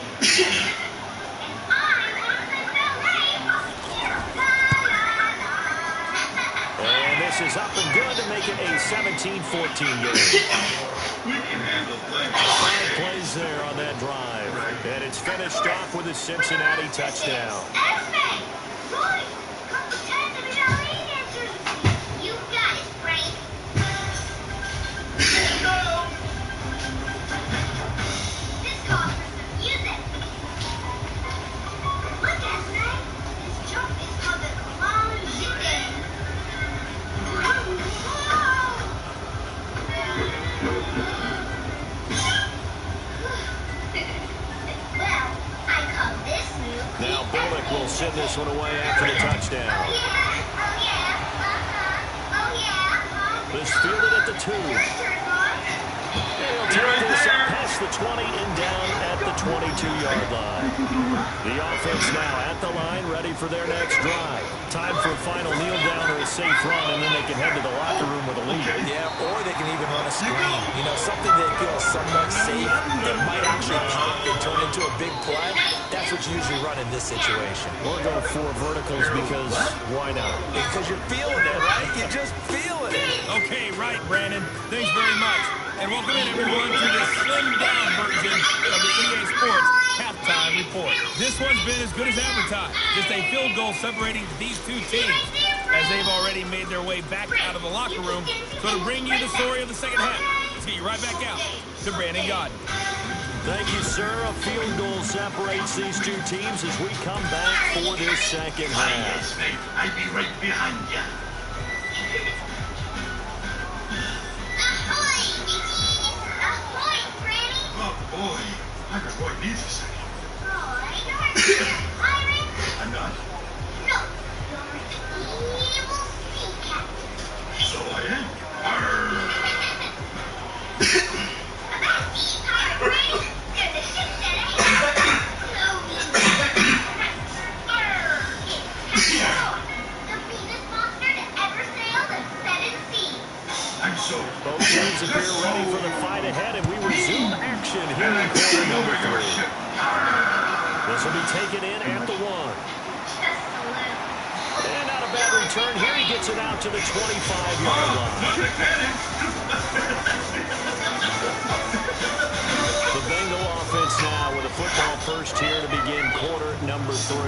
And this is up and good to make it a 17-14 game. 5 plays there on that drive. And it's finished off with a Cincinnati touchdown. You got it, Frank. This calls for some music. Look at Frank. This jump is called the Long Chicken. Well, I call this move. Now Bullock will send this one away after the touchdown. Oh yeah. This fielded at the 2. He'll take this up past the 20 and down at the 22-yard line. The offense now at the line, ready for their next drive. Time for a final kneel down or a safe run, and then they can head to the locker room with a lead. Yeah, or they can even run a screen. You know, something they feel somewhat safe that might actually pop and turn into a big play. That's what you usually run in this situation. Or go 4 verticals because why not? Because you're feeling it, right? You're just feeling it. Okay, right, Brandon. Thanks very much. And welcome in everyone to the slimmed-down version of the EA Sports Halftime Report. one's been as good as advertised. Just a field goal separating these two teams as they've already made their way back out of the locker room. So to bring you the story of the second half, let's get you right back out to Brandon Gaudin. Thank you, sir. A field goal separates these two teams as we come back for this second half. I'll be right behind you. Ahoy, Mickey! Ahoy, Granny! Oh, boy. I could Roy needs a second. Roy, you're a pirate? I'm not. No, you're an evil sea captain. So I am. Arr. About sea pirate, Granny. There's a ship that ain't floating. Arr! It's Captain Roy, the meanest monster to ever sail the seven seas. I'm so... Both teams appear ready for the fight ahead, and we resume action here in quarter number 3. This will be taken in at the 1. Just a little. And not a bad return here. He gets it out to the 25-yard line. The Bengal offense now with a football first here to begin quarter number 3.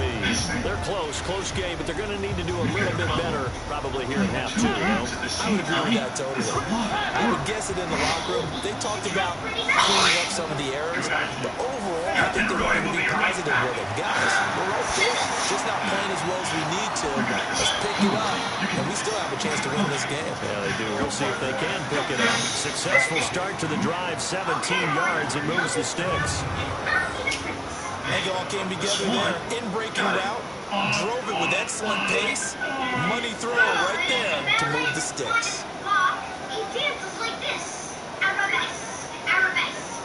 They're close game, but they're going to need to do a little bit better probably here in half 2, you know? I would agree with that totally. I would guess it in the locker room. They talked about cleaning up some of the errors, but overall, I think they're going to be positive with it. Guys, we're right there. Just not playing as well as we need to. Let's pick it up, and we still have a chance to win this game. Yeah, they do. We'll see if they can pick it up. Successful start to the drive, 17 yards, and moves the sticks. And they all came together there. In breaking route, drove it with excellent pace. Money throw right there to move the sticks. He dances like this. Arabesque, arabesque.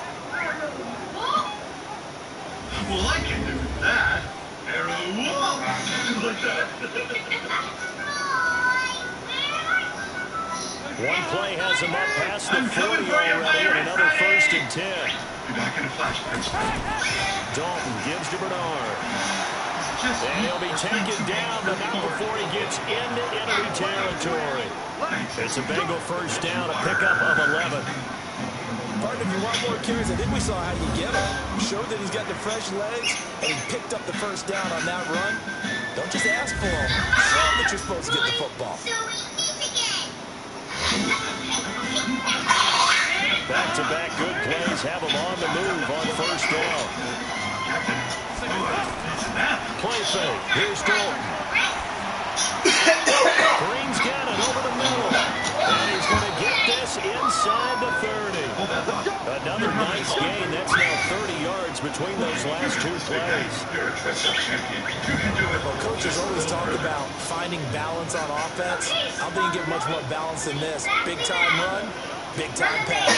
Well, I can do that. Arrow whoa. Like that. One play has him up past the 40 already, and another 1st and 10. Be back in a flash. Dalton gives to Bernard. And he'll be taken down, but not before he gets into enemy territory. It's a Bengal first down, a pickup of 11. Partner, if you want more carries, I think we saw how you get him. Showed that he's got the fresh legs, and he picked up the first down on that run. Don't just ask for him. Show him that you're supposed to get the football. So we meet again. Back-to-back good plays have him on the move on first down. Play fake. Here's Dalton. Green's got it over the middle. And he's going to get this inside the 30. Another nice gain. That's now 30 yards between those last two plays. Well, coaches always talk about finding balance on offense. I don't think you get much more balance than this. Big-time run, big-time pass.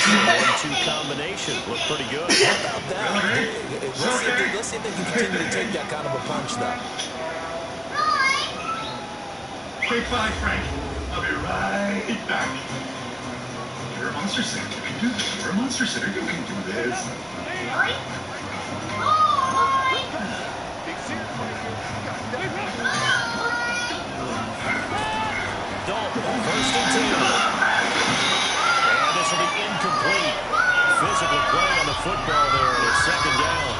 1-2 combination. Looked pretty good. How about that? Let's see if they can continue to take that kind of a punch, though. Okay, bye, Frank. I'll be right back. You're a monster sitter. You can do this. You're a monster sitter. You can do this. Roy? Dalton, 1st and 10. And this will be incomplete. Physical play on the football there, and it's 2nd down.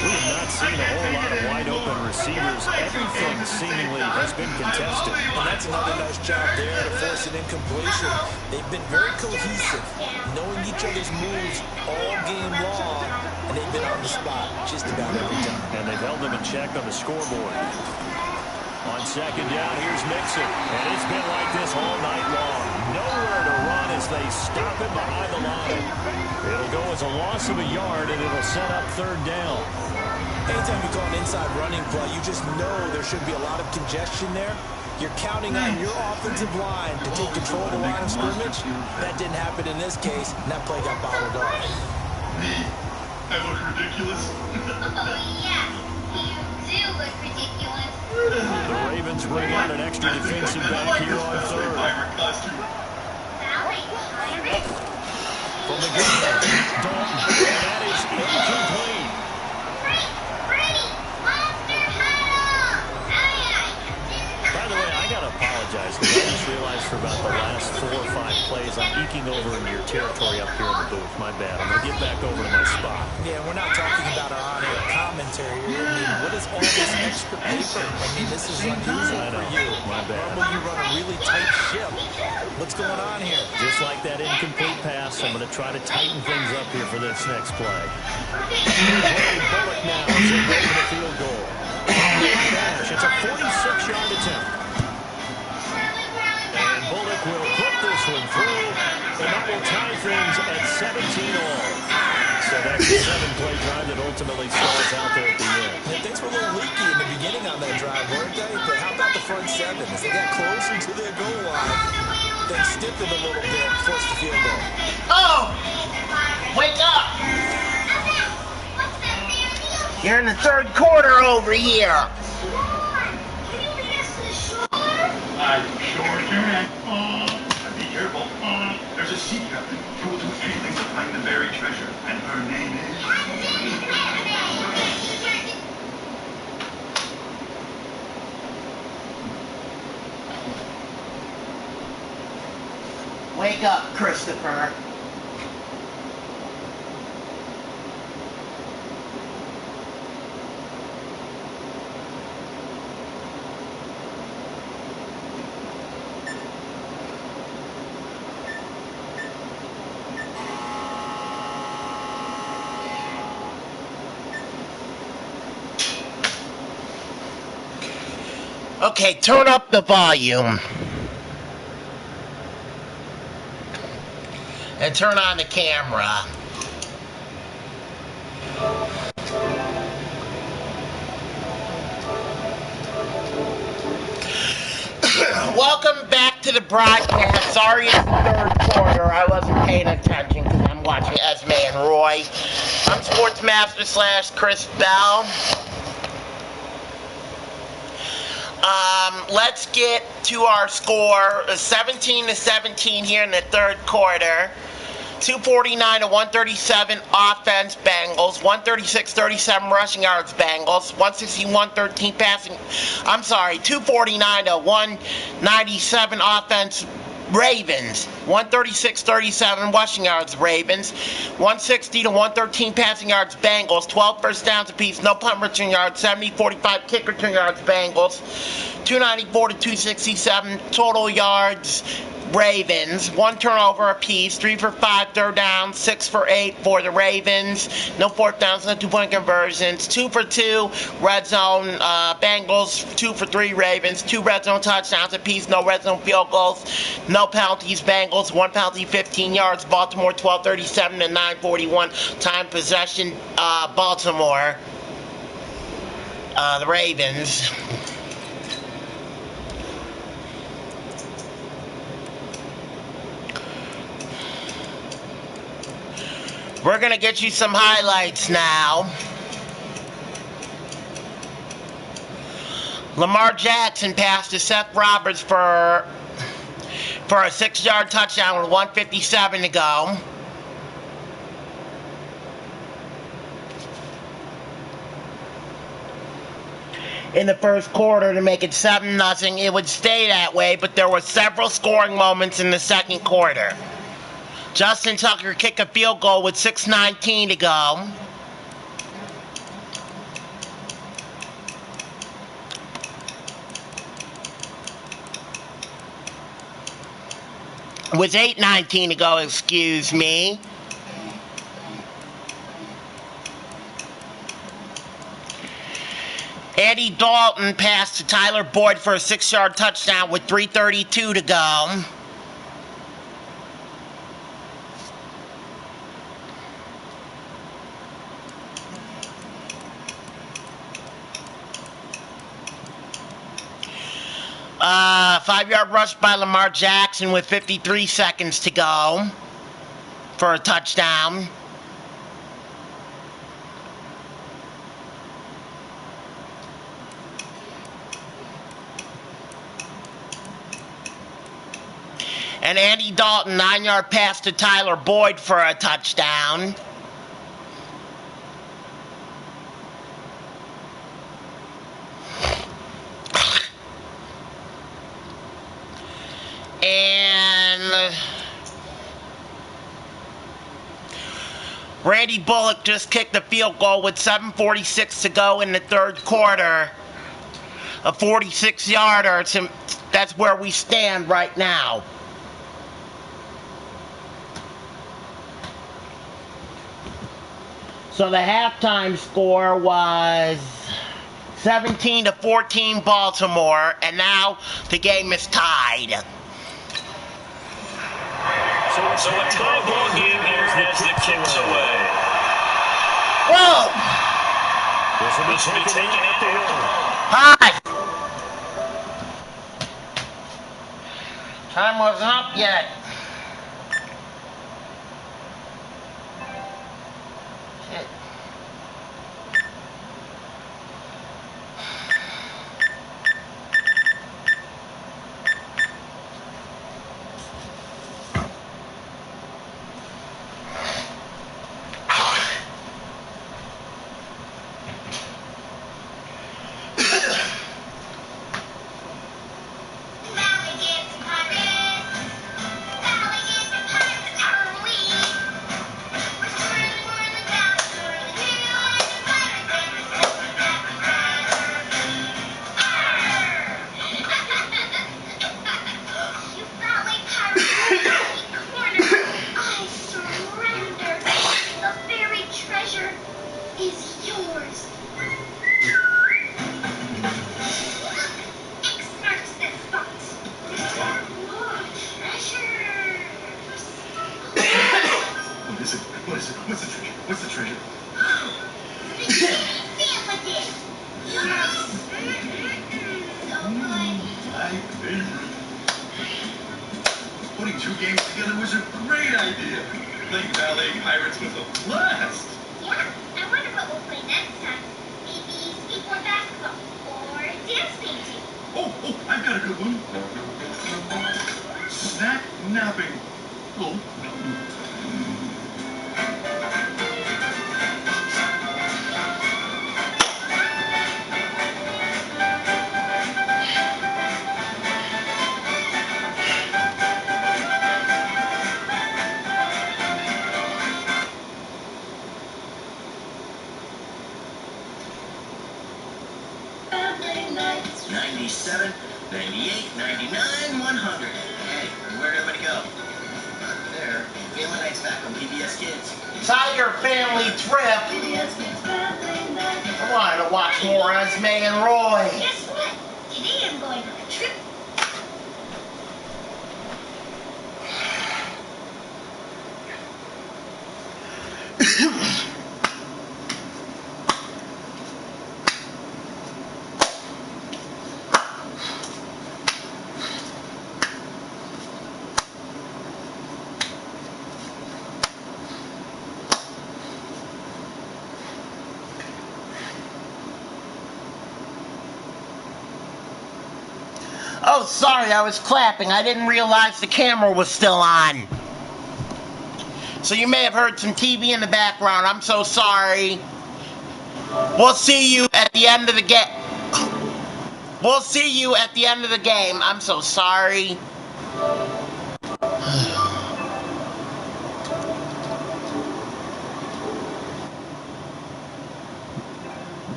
We have not seen a whole lot of wide-open receivers. Everything seemingly has been contested. And that's another nice job there to force an incompletion. They've been very cohesive, knowing each other's moves all game long, and they've been on the spot just about every time. And they've held them in check on the scoreboard. On 2nd down, here's Mixon. And it's been like this all night long. Nowhere to run as they stop him behind the line. It'll go as a loss of a yard, and it'll set up 3rd down. Anytime you call an inside running play, you just know there should be a lot of congestion there. You're counting on your offensive line to take control of the line of scrimmage. That didn't happen in this case, and that play got bottled up. Me? I look ridiculous. Oh, yeah. You do look ridiculous. The Ravens bring out an extra defensive back here on 3rd. Pirate costume. Ballet pirate? From the gun, Dalton. And that is incomplete. Pretty monster huddle! By the way, I got to apologize because I just realized for about the last 4 or 5 plays I'm eking over into your territory up here in the booth. My bad. I'm going to get back over to my spot. Yeah, we're not talking about our on-air commentary. commentary here. I mean, what is all this extra paper? I mean, this is unusual for you. My bad. Normally you run a really tight ship. What's going on here? Just like that incomplete pass, I'm going to try to tighten things up here for this next play. Here's Bullock now as they go for the field goal. It's a 46-yard attempt. And Bullock will put this one through, and that will tie things at 17-all. So that's a 7-play drive that ultimately stalls out there at the end. And things were a little leaky in the beginning on that drive, weren't they? But how about the front seven? As they got closer to their goal line, they stiffened a little bit, forced the field goal. Oh! Wake up! You're in the third quarter over here. I sure can. Be careful. There's a sea captain who will do anything to find the buried treasure, and her name is... Wake up, Christopher. Okay, turn up the volume. And turn on the camera. Welcome back to the broadcast. Sorry it's the third quarter. I wasn't paying attention because I'm watching Esme and Roy. I'm Sportsmaster / Chris Bell. Let's get to our score. 17-17 here in the third quarter. 249 to 137 offense Bengals. 136-37 rushing yards Bengals. 161-13 passing. 249 to 197 offense Ravens. 136-37 rushing yards Ravens. 160 to 113 passing yards Bengals. 12 first downs apiece. No punt return yards. 70-45 kick return yards Bengals. 294 to 267 total yards Ravens. 1 turnover apiece. 3 for 5 third downs. 6 for 8 for the Ravens. No fourth downs. No 2-point conversions. 2 for 2 red zone Bengals. 2 for 3 Ravens. 2 red zone touchdowns apiece. No red zone field goals. No penalties Bengals. 1 penalty 15 yards. Baltimore 12:37 to 9:41 time possession Baltimore. The Ravens. We're going to get you some highlights now. Lamar Jackson passed to Seth Roberts for a 6-yard touchdown with 1:57 to go. In the first quarter to make it 7-0. It would stay that way, but there were several scoring moments in the second quarter. Justin Tucker kicked a field goal with 6:19 to go. With 8:19 to go, excuse me. Andy Dalton passed to Tyler Boyd for a 6-yard touchdown with 3:32 to go. A 5-yard rush by Lamar Jackson with 53 seconds to go for a touchdown. And Andy Dalton, 9-yard pass to Tyler Boyd for a touchdown. And Randy Bullock just kicked a field goal with 7:46 to go in the third quarter. A 46-yarder. That's where we stand right now. So the halftime score was 17-14 Baltimore, and now the game is tied. So a tie ball game here as the kicks away. Whoa! This will be taken at the one. Hi! Time wasn't up yet. Shit. What's the treasure? My favorite. Putting two games together was a great idea. Playing ballet pirates was a blast. Yeah, I wonder what we'll play next time. Maybe skateboard basketball or dance painting. Oh, I've got a good one. Snack napping. Oh. Family night. 97, 98, 99, 100. Hey, where'd everybody go? There. Family night's back on PBS Kids. Tiger family trip. PBS Kids Family Night. I wanted to watch more Esme and Roy. Guess what? Today I'm going on a trip. Oh, sorry, I was clapping. I didn't realize the camera was still on. So you may have heard some TV in the background. I'm so sorry. We'll see you at the end of the game. We'll see you at the end of the game. I'm so sorry.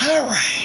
All right.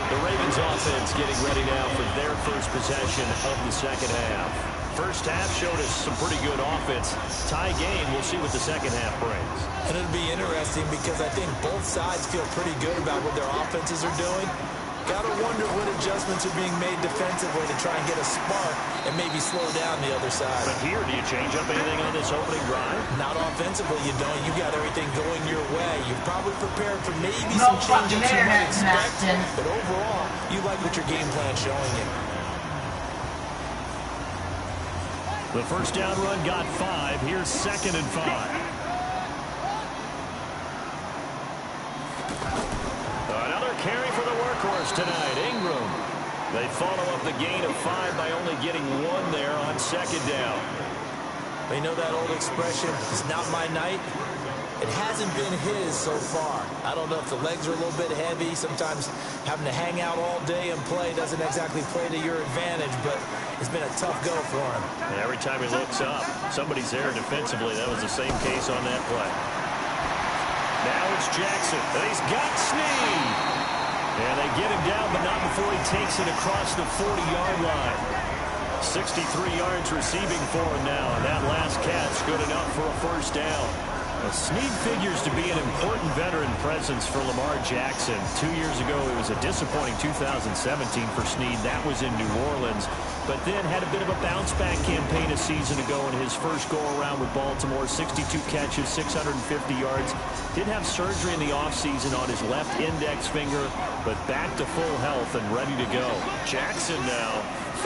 The Ravens offense getting ready now for their first possession of the second half. First half showed us some pretty good offense. Tie game, we'll see what the second half brings. And it'll be interesting because I think both sides feel pretty good about what their offenses are doing. Got to wonder what adjustments are being made defensively to try and get a spark and maybe slow down the other side. But here, do you change up anything on this opening drive? Not offensively, you don't. You got everything going your way. You're probably prepared for maybe some changes you might expect. But overall, you like what your game plan's showing you. The first down run got 5. Here's 2nd and 5. Another carry for the workhorse tonight, Ingram. They follow up the gain of 5 by only getting 1 there on 2nd down. They know that old expression, it's not my night. It hasn't been his so far. I don't know if the legs are a little bit heavy. Sometimes having to hang out all day and play doesn't exactly play to your advantage, but it's been a tough go for him. And every time he looks up, somebody's there defensively. That was the same case on that play. Now it's Jackson, and he's got Snead. And they get him down, but not before he takes it across the 40-yard line. 63 yards receiving for him now, and that last catch good enough for a first down. Well, Snead figures to be an important veteran presence for Lamar Jackson. 2 years ago, it was a disappointing 2017 for Snead. That was in New Orleans. But then had a bit of a bounce-back campaign a season ago in his first go-around with Baltimore. 62 catches, 650 yards. Did have surgery in the offseason on his left index finger, but back to full health and ready to go. Jackson now,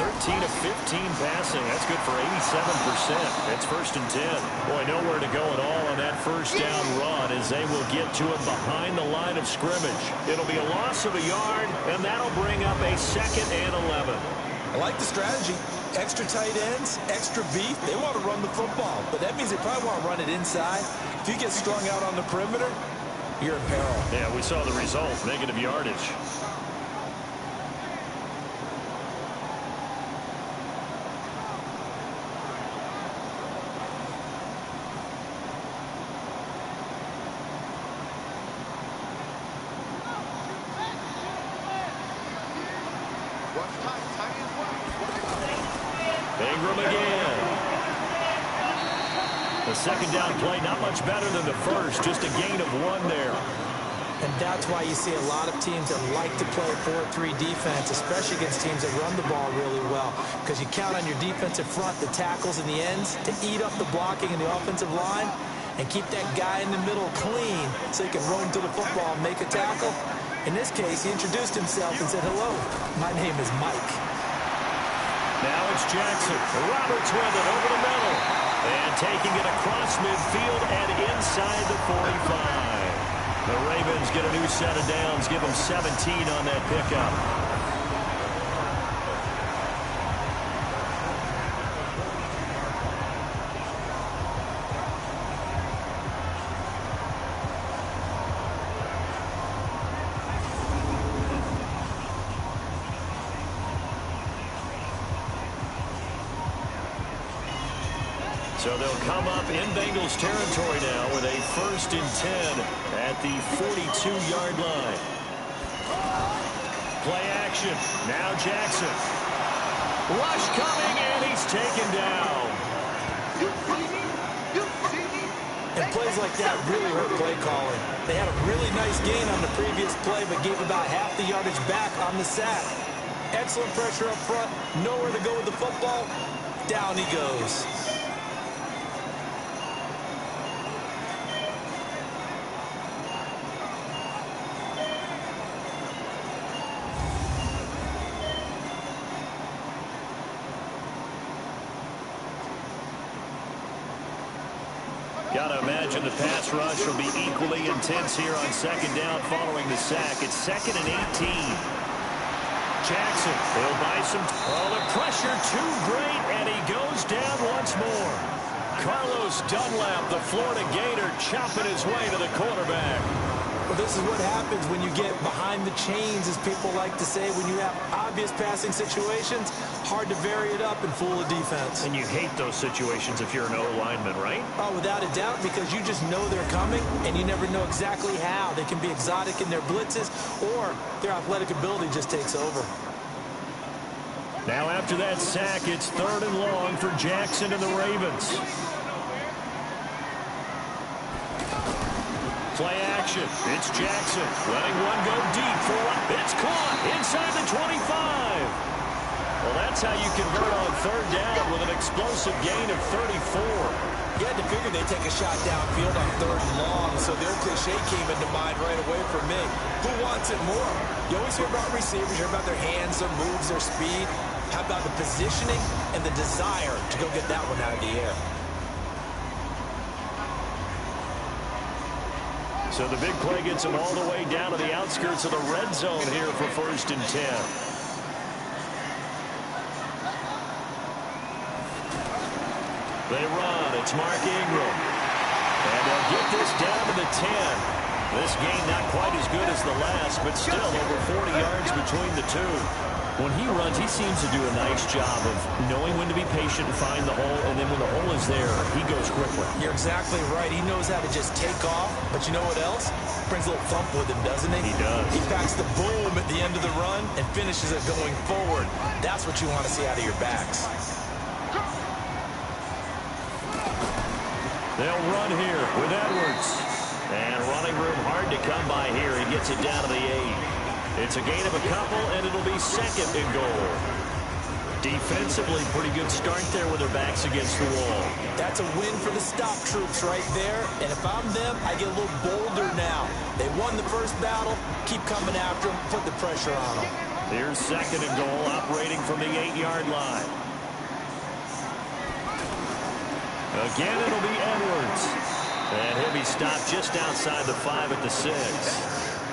13 of 15 passing. That's good for 87%. It's 1st and 10. Boy, nowhere to go at all on that first down run as they will get to him behind the line of scrimmage. It'll be a loss of a yard, and that'll bring up a 2nd and 11. I like the strategy. Extra tight ends, extra beef. They want to run the football, but that means they probably want to run it inside. If you get strung out on the perimeter, you're in peril. Yeah, we saw the result, negative yardage. Ingram again. The second down play, not much better than the first, just a gain of 1 there. And that's why you see a lot of teams that like to play 4-3 defense, especially against teams that run the ball really well, because you count on your defensive front, the tackles and the ends, to eat up the blocking in the offensive line and keep that guy in the middle clean so he can roam to the football and make a tackle. In this case, he introduced himself and said, "Hello, my name is Mike." Now it's Jackson. Roberts with it over the middle. And taking it across midfield and inside the 45. The Ravens get a new set of downs. Give them 17 on that pickup. So they'll come up in Bengals territory now with a 1st and 10 at the 42-yard line. Play action. Now Jackson. Rush coming, and he's taken down. And plays like that really hurt play calling. They had a really nice gain on the previous play, but gave about half the yardage back on the sack. Excellent pressure up front. Nowhere to go with the football. Down he goes. Got to imagine the pass rush will be equally intense here on 2nd down following the sack. It's 2nd and 18. Jackson, he'll buy some. Oh, the pressure too great, and he goes down once more. Carlos Dunlap, the Florida Gator, chopping his way to the quarterback. Well, this is what happens when you get behind the chains, as people like to say. When you have obvious passing situations, hard to vary it up and fool a defense. And you hate those situations if you're an O-lineman, right? Oh, without a doubt, because you just know they're coming, and you never know exactly how. They can be exotic in their blitzes, or their athletic ability just takes over. Now after that sack, it's 3rd and long for Jackson and the Ravens. Play action. It's Jackson letting one go deep for one. It's caught inside the 25. Well, that's how you convert on 3rd down with an explosive gain of 34. You had to figure they'd take a shot downfield on 3rd and long, so the old cliche came into mind right away for me. Who wants it more? You always hear about receivers, you hear about their hands, their moves, their speed. How about the positioning and the desire to go get that one out of the air? So the big play gets them all the way down to the outskirts of the red zone here for 1st and 10. They run. It's Mark Ingram. And they'll get this down to the 10. This game not quite as good as the last, but still over 40 yards between the two. When he runs, he seems to do a nice job of knowing when to be patient and find the hole, and then when the hole is there, he goes quickly. You're exactly right. He knows how to just take off, but you know what else? Brings a little thump with him, doesn't he? He does. He packs the boom at the end of the run and finishes it going forward. That's what you want to see out of your backs. They'll run here with Edwards. And running room hard to come by here. He gets it down to the 8. It's a gain of a couple, and it'll be 2nd and goal. Defensively, pretty good start there with their backs against the wall. That's a win for the stop troops right there. And if I'm them, I get a little bolder now. They won the first battle. Keep coming after them. Put the pressure on them. Here's 2nd and goal, operating from the 8-yard line. Again, it'll be Edwards. And he'll be stopped just outside the 5 at the 6.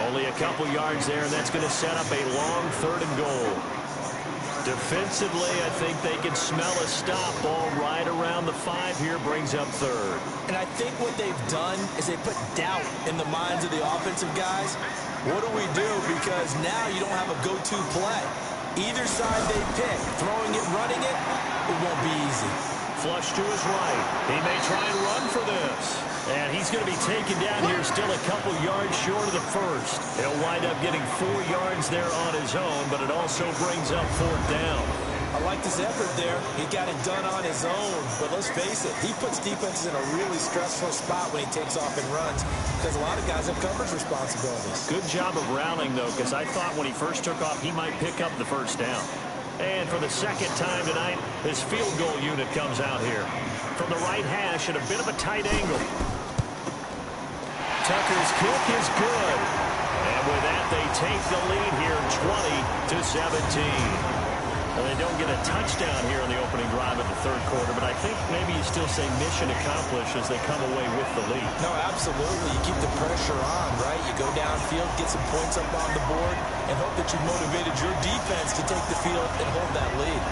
Only a couple yards there, and that's going to set up a long 3rd and goal. Defensively, I think they can smell a stop. Ball right around the 5 here, brings up 3rd. And I think what they've done is they put doubt in the minds of the offensive guys. What do we do? Because now you don't have a go-to play. Either side they pick, throwing it, running it, it won't be easy. Flush to his right. He may try and run for this. And he's going to be taken down here still a couple yards short of the 1st. He'll wind up getting 4 yards there on his own, but it also brings up 4th down. I like this effort there. He got it done on his own. But let's face it, he puts defenses in a really stressful spot when he takes off and runs because a lot of guys have coverage responsibilities. Good job of rallying, though, because I thought when he first took off, he might pick up the 1st down. And for the 2nd time tonight, his field goal unit comes out here. From the right hash at a bit of a tight angle. Tucker's kick is good. And with that, they take the lead here 20-17. And they don't get a touchdown here in the opening drive of the 3rd quarter, but I think maybe you still say mission accomplished as they come away with the lead. No, absolutely. You keep the pressure on, right? You go downfield, get some points up on the board, and hope that you've motivated your defense to take the field and hold that lead.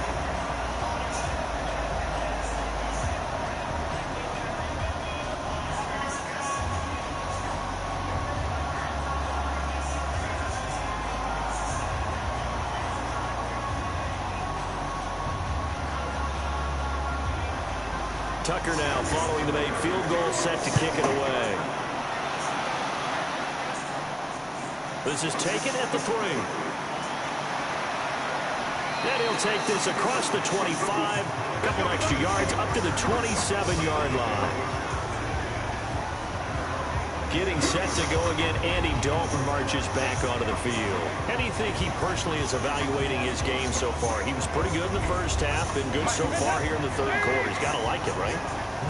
Tucker now following the made field goal, set to kick it away. This is taken at the 3. Then he'll take this across the 25, a couple extra yards up to the 27-yard line. Getting set to go again, Andy Dalton marches back onto the field. How do you think he personally is evaluating his game so far? He was pretty good in the first half, been good so far here in the 3rd quarter. He's got to like it, right?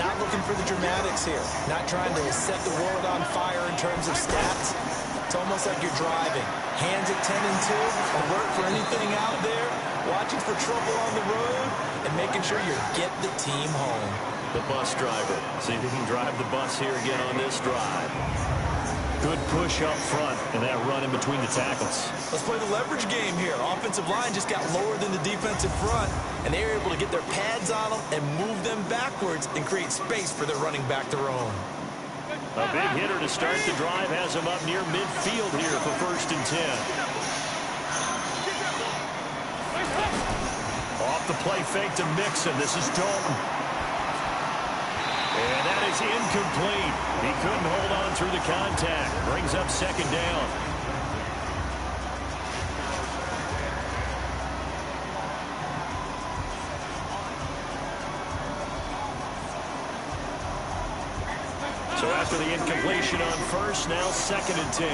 Not looking for the dramatics here. Not trying to set the world on fire in terms of stats. It's almost like you're driving. Hands at 10 and 2, alert for anything out there, watching for trouble on the road, and making sure you get the team home. The bus driver. See if he can drive the bus here again on this drive. Good push up front and that run in between the tackles. Let's play the leverage game here. Offensive line just got lower than the defensive front, and they were able to get their pads on them and move them backwards and create space for their running back to roam. A big hitter to start the drive has him up near midfield here for 1st and 10. Off the play fake to Mixon. This is Dalton. And that is incomplete. He couldn't hold on through the contact. Brings up 2nd down. after the incompletion on first. Now 2nd and 10.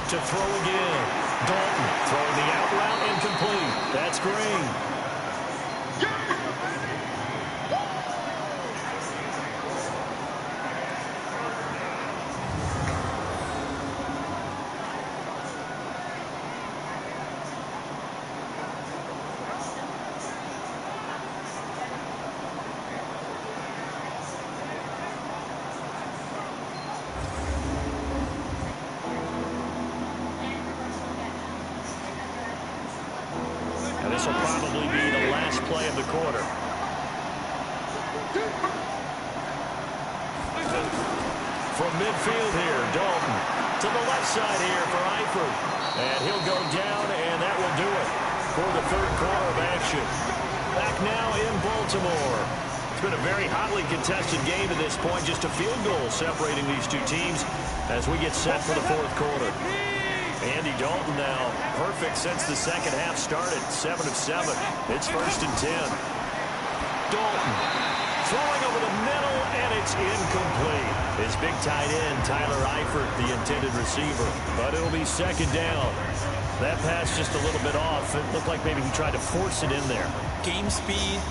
To throw again. Dalton throwing the out route incomplete. That's Green. This will probably be the last play of the quarter. From midfield here, Dalton to the left side here for Eifert. And he'll go down, and that will do it for the 3rd quarter of action. Back now in Baltimore. It's been a very hotly contested game to this point. Just a field goal separating these two teams as we get set for the 4th quarter. Andy Dalton now perfect since the 2nd half started. 7 of 7. It's 1st and 10. Dalton throwing over the middle, and it's incomplete. His big tight end, Tyler Eifert, the intended receiver. But it'll be 2nd down. That pass just a little bit off. It looked like maybe he tried to force it in there. Game speed,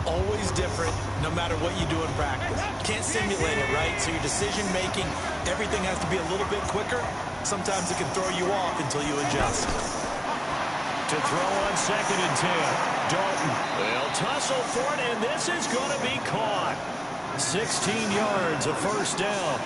always different, no matter what you do in practice. Can't simulate it, right? So your decision-making, everything has to be a little bit quicker. Sometimes it can throw you off until you adjust. To throw on 2nd and 10. Dalton. They'll tussle for it, and this is going to be caught. 16 yards, a 1st down.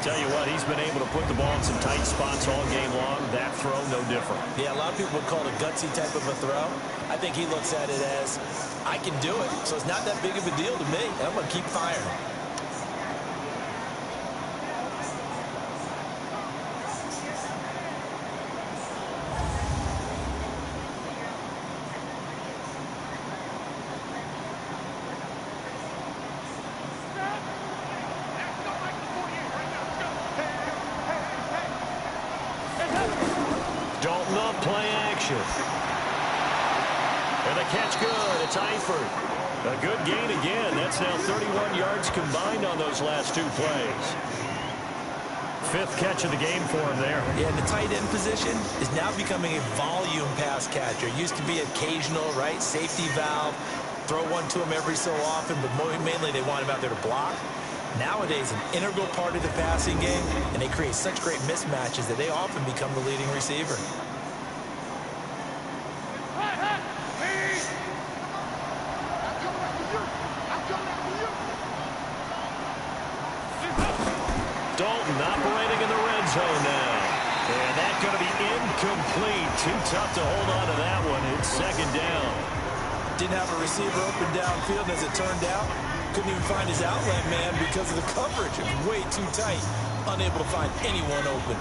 Tell you what, he's been able to put the ball in some tight spots all game long. That throw, no different. Yeah, a lot of people would call it a gutsy type of a throw. I think he looks at it as, I can do it, so it's not that big of a deal to me. I'm going to keep firing. Dalton up, play action. And the catch good. It's Eifert. A good gain again. That's now 31 yards combined on those last 2 plays. 5th catch of the game for him there. Yeah, the tight end position is now becoming a volume pass catcher. Used to be occasional, right? Safety valve. Throw one to him every so often, but mainly they want him out there to block. Nowadays, an integral part of the passing game, and they create such great mismatches that they often become the leading receiver. Dalton operating in the red zone now. And that's going to be incomplete. Too tough to hold on to that one. It's 2nd down. Didn't have a receiver open downfield, as it turned out. Couldn't even find his outlet man because of the coverage. It was way too tight. Unable to find anyone open.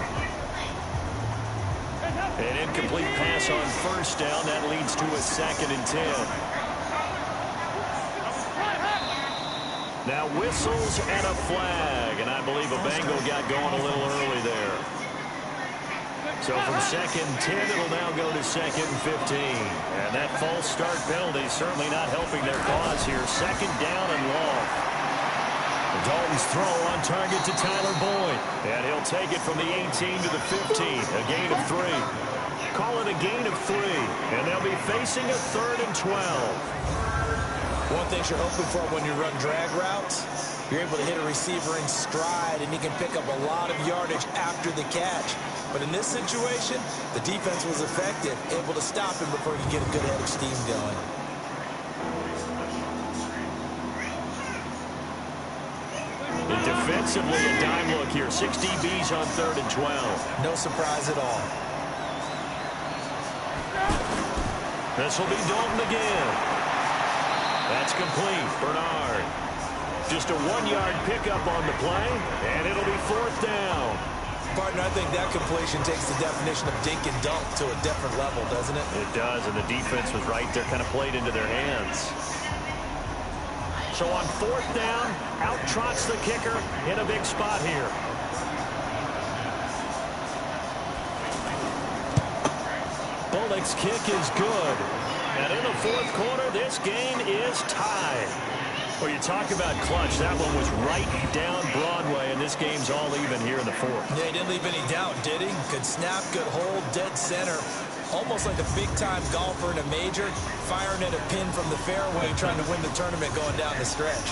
An incomplete pass on 1st down. That leads to a 2nd and 10. Now whistles and a flag. And I believe a Bengal got going a little early there. So from 2nd and 10, it'll now go to 2nd and 15. And that false start penalty certainly not helping their cause here. 2nd down and long. Dalton's throw on target to Tyler Boyd. And he'll take it from the 18 to the 15. A gain of 3. Call it a gain of 3. And they'll be facing a 3rd and 12. One thing you're hoping for when you run drag routes, you're able to hit a receiver in stride, and he can pick up a lot of yardage after the catch. But in this situation, the defense was effective, able to stop him before he could get a good head of steam going. Defensively, a dime look here. 6 DBs on 3rd and 12. No surprise at all. This will be Dalton again. That's complete. Bernard. Just a 1-yard pickup on the play, and it'll be 4th down. Partner, I think that completion takes the definition of dink and dunk to a different level, doesn't it? It does, and the defense was right there, kind of played into their hands. So on 4th down, out trots the kicker in a big spot here. Bullock's kick is good. And in the fourth quarter, this game is tied. Well, you talk about clutch. That one was right down Broadway, and this game's all even here in the fourth. Yeah, he didn't leave any doubt, did he? Good snap, good hold, dead center. Almost like a big-time golfer in a major, firing at a pin from the fairway, trying to win the tournament going down the stretch.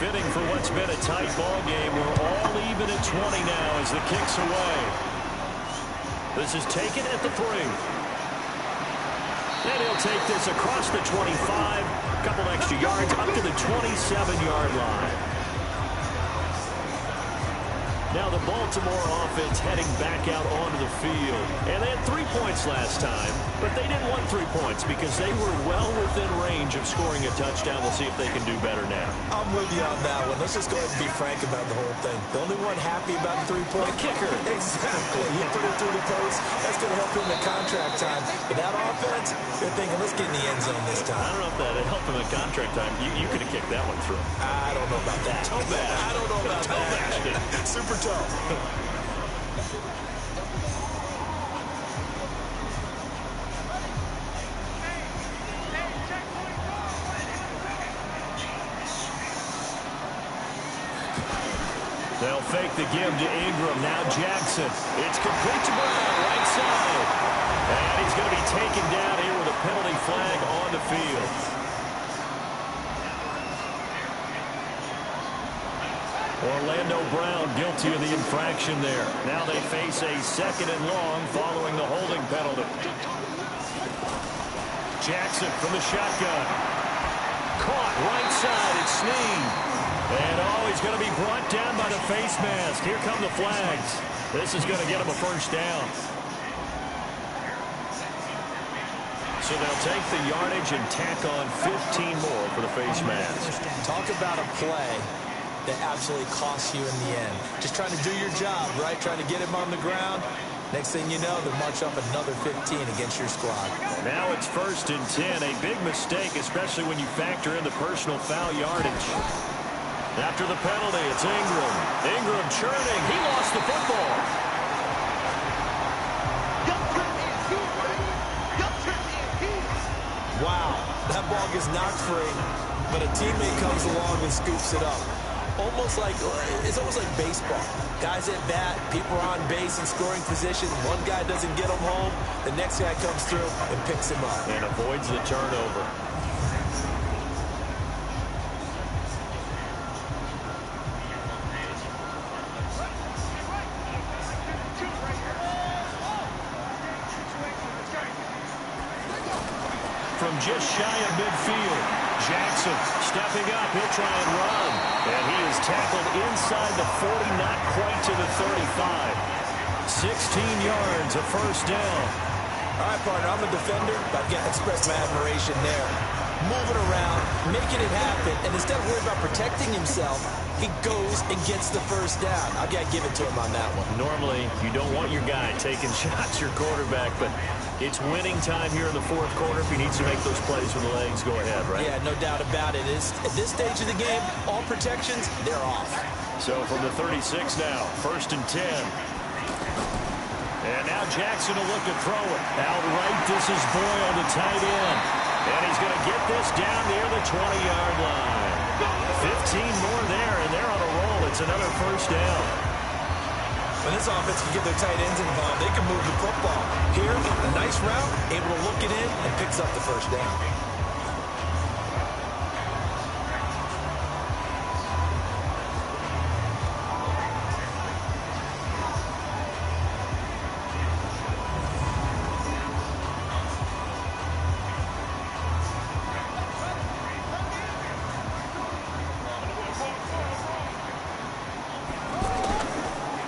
Fitting for what's been a tight ball game. We're all even at 20 now as the kick's away. This is taken at the 3. And he'll take this across the 25. A couple extra yards up to the 27-yard line. Now the Baltimore offense heading back out onto the field. And they had 3 points last time, but they didn't want 3 points because they were well within range of scoring a touchdown. We'll see if they can do better now. I'm with you on that one. Let's just go ahead and be frank about the whole thing. The only one happy about the 3-point kicker. Exactly. He put it through the post. That's going to help him in contract time. But that offense, they're thinking, let's get in the end zone this time. I don't know if that helped him in contract time. You could have kicked that one through. I don't know about that. Toe bash. I don't know about Toe bashed it. that. Super toe. They'll fake the give to Ingram. Now Jackson. It's complete to Brown, right side. And he's going to be taken down here with a penalty flag on the field. Orlando Brown guilty of the infraction there. Now they face a 2nd and long following the holding penalty. Jackson from the shotgun. Caught right side. It's Snead. And he's going to be brought down by the face mask. Here come the flags. This is going to get him a first down. So they'll take the yardage and tack on 15 more for the face mask. Talk about a play that absolutely costs you in the end. Just trying to do your job, right? Trying to get him on the ground. Next thing you know, they'll march up another 15 against your squad. Now it's 1st and 10. A big mistake, especially when you factor in the personal foul yardage. After the penalty, it's Ingram. Ingram churning. He lost the football. Wow, that ball gets knocked free, but a teammate comes along and scoops it up. It's almost like baseball. Guys at bat, people are on base in scoring position. One guy doesn't get him home. The next guy comes through and picks him up. And avoids the turnover. From just shy of midfield, Jackson stepping up. He'll try and run. And he is tackled inside the 40, not quite to the 35. 16 yards, a first down. All right, partner, I'm a defender, but I've got to express my admiration there. Moving around, making it happen, and instead of worrying about protecting himself, he goes and gets the first down. I've got to give it to him on that one. Normally, you don't want your guy taking shots, your quarterback, but it's winning time here in the fourth quarter. If he needs to make those plays with the legs, go ahead, right? Yeah, no doubt about it. At this stage of the game, all protections, they're off. So from the 36 now, 1st and 10. And now Jackson will look to throw it. Outright, this is Boyle, the tight end. And he's going to get this down near the 20-yard line. 15 more there, and they're on a roll. It's another first down. When this offense can get their tight ends involved, they can move the football. Here, a nice route, able to look it in, and picks up the first down.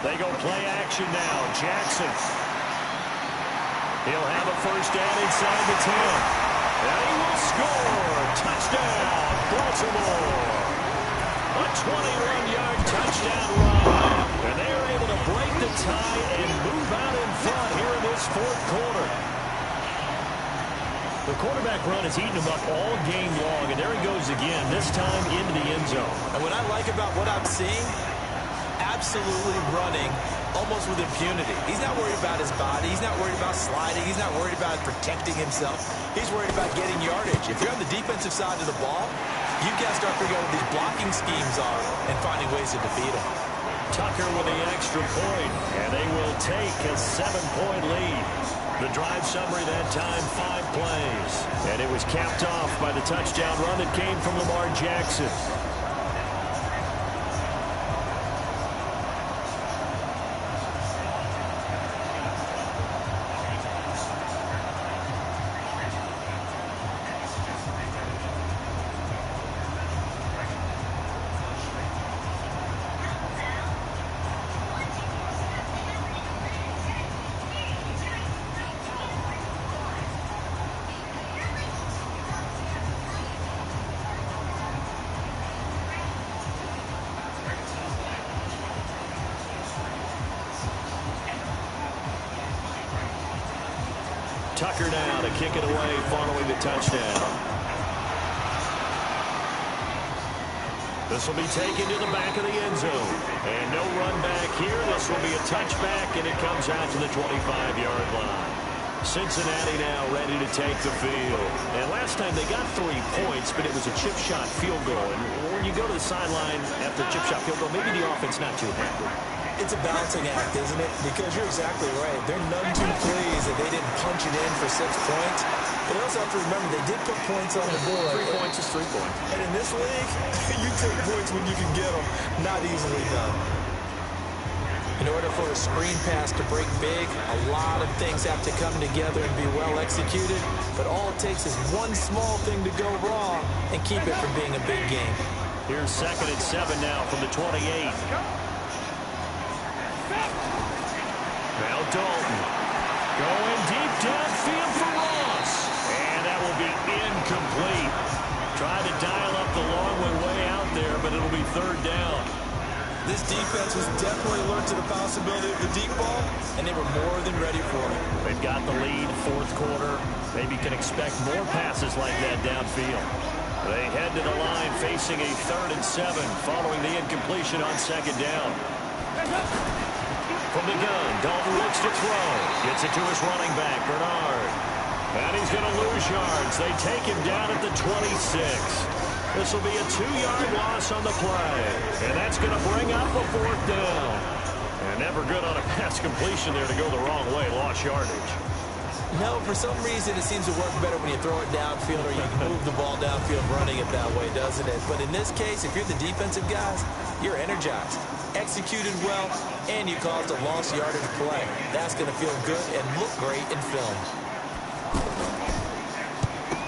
They go play action now. Jackson. He'll have a first down inside the 10. And he will score. Touchdown, Baltimore. A 21-yard touchdown run. And tie and move out in front here in this fourth quarter. The quarterback run has eaten him up all game long, and there he goes again, this time into the end zone. And what I like about what I'm seeing, absolutely running almost with impunity. He's not worried about his body. He's not worried about sliding. He's not worried about protecting himself. He's worried about getting yardage. If you're on the defensive side of the ball, you've got to start figuring out what these blocking schemes are and finding ways to defeat them. Tucker with the extra point, and they will take a 7-point lead. The drive summary that time, 5 plays. And it was capped off by the touchdown run that came from Lamar Jackson. Tucker now to kick it away following the touchdown. This will be taken to the back of the end zone. And no run back here. This will be a touchback, and it comes out to the 25-yard line. Cincinnati now ready to take the field. And last time they got 3 points, but it was a chip shot field goal. And when you go to the sideline after a chip shot field goal, maybe the offense not too happy. It's a balancing act, isn't it? Because you're exactly right. They're none too pleased that they didn't punch it in for 6 points. But you also have to remember they did put points on the board. 3 points is 3 points. And in this league, you take points when you can get them. Not easily done. In order for a screen pass to break big, a lot of things have to come together and be well executed. But all it takes is one small thing to go wrong and keep it from being a big game. Here's 2nd and 7 now from the 28. Now Dalton going deep downfield for Ross. And that will be incomplete. Tried to dial up the long way out there, but it'll be 3rd down. This defense was definitely alert to the possibility of the deep ball, and they were more than ready for it. They've got the lead, 4th quarter. Maybe can expect more passes like that downfield. They head to the line facing a 3rd and 7 following the incompletion on 2nd down. From the gun, Dalton looks to throw. Gets it to his running back, Bernard. And he's going to lose yards. They take him down at the 26. This will be a 2-yard loss on the play. And that's going to bring up a 4th down. And never good on a pass completion there to go the wrong way. Lost yardage. No, for some reason it seems to work better when you throw it downfield or you can move the ball downfield running it that way, doesn't it? But in this case, if you're the defensive guys, you're energized, executed well, and you caused a lost yardage play. That's going to feel good and look great in film.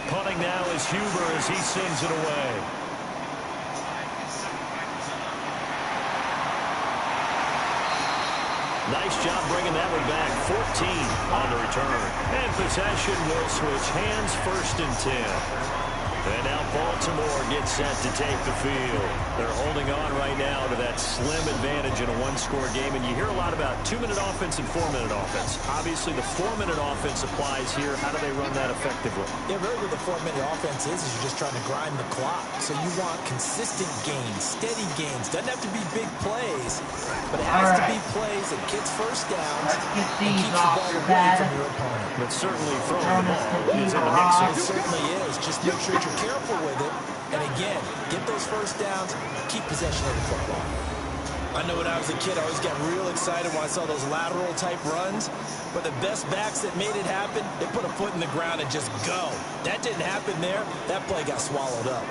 Punting now is Huber as he sends it away. Nice job bringing that one back. 14 on the return. And possession will switch hands, 1st and 10. And now Baltimore gets set to take the field. They're holding on right now to that slim advantage in a 1-score game. And you hear a lot about 2-minute offense and 4-minute offense. Obviously, the 4-minute offense applies here. How do they run that effectively? Yeah, really what the 4-minute offense is you're just trying to grind the clock. So you want consistent gains, steady gains. Doesn't have to be big plays, but it has to be plays that gets 1st downs and keeps the ball away from your opponent. But certainly throwing the ball is in the mix. It certainly is. Just make sure you're careful with it. And again, get those 1st downs, keep possession of the football. I know when I was a kid, I always got real excited when I saw those lateral type runs. But the best backs that made it happen, they put a foot in the ground and just go. That didn't happen there. That play got swallowed up.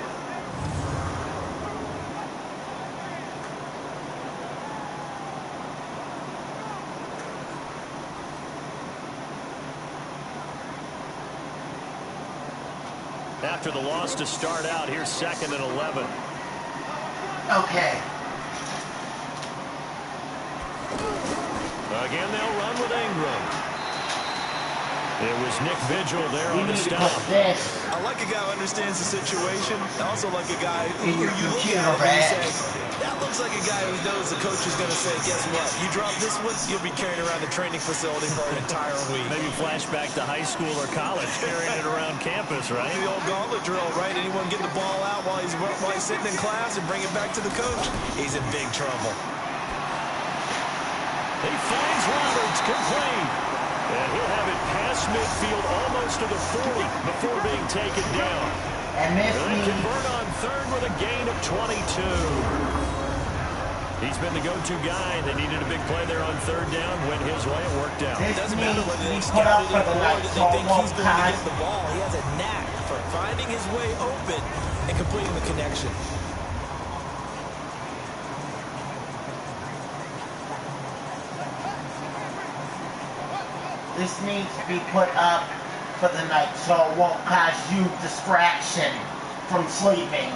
After the loss to start out, here's 2nd and 11. Okay. Again, they'll run with Ingram. It was Nick Vigil there on the stop. I like a guy who understands the situation. I also like a guy who you look at him and you say, that looks like a guy who knows the coach is going to say, guess what? You drop this one, you'll be carrying around the training facility for an entire week. Maybe flashback to high school or college, carrying it around campus, right? The old gauntlet drill, right? Anyone get the ball out while he's sitting in class and bring it back to the coach? He's in big trouble. He finds Roberts, complete. And he'll have it past midfield, almost to the 40 before being taken down. And this they convert on third with a gain of 22. He's been the go-to guy. They needed a big play there on third down. Went his way. It worked out. It doesn't matter whether they scouted it or that they think he's going to get the ball. He has a knack for finding his way open and completing the connection. This needs to be put up for the night so it won't cause you distraction from sleeping.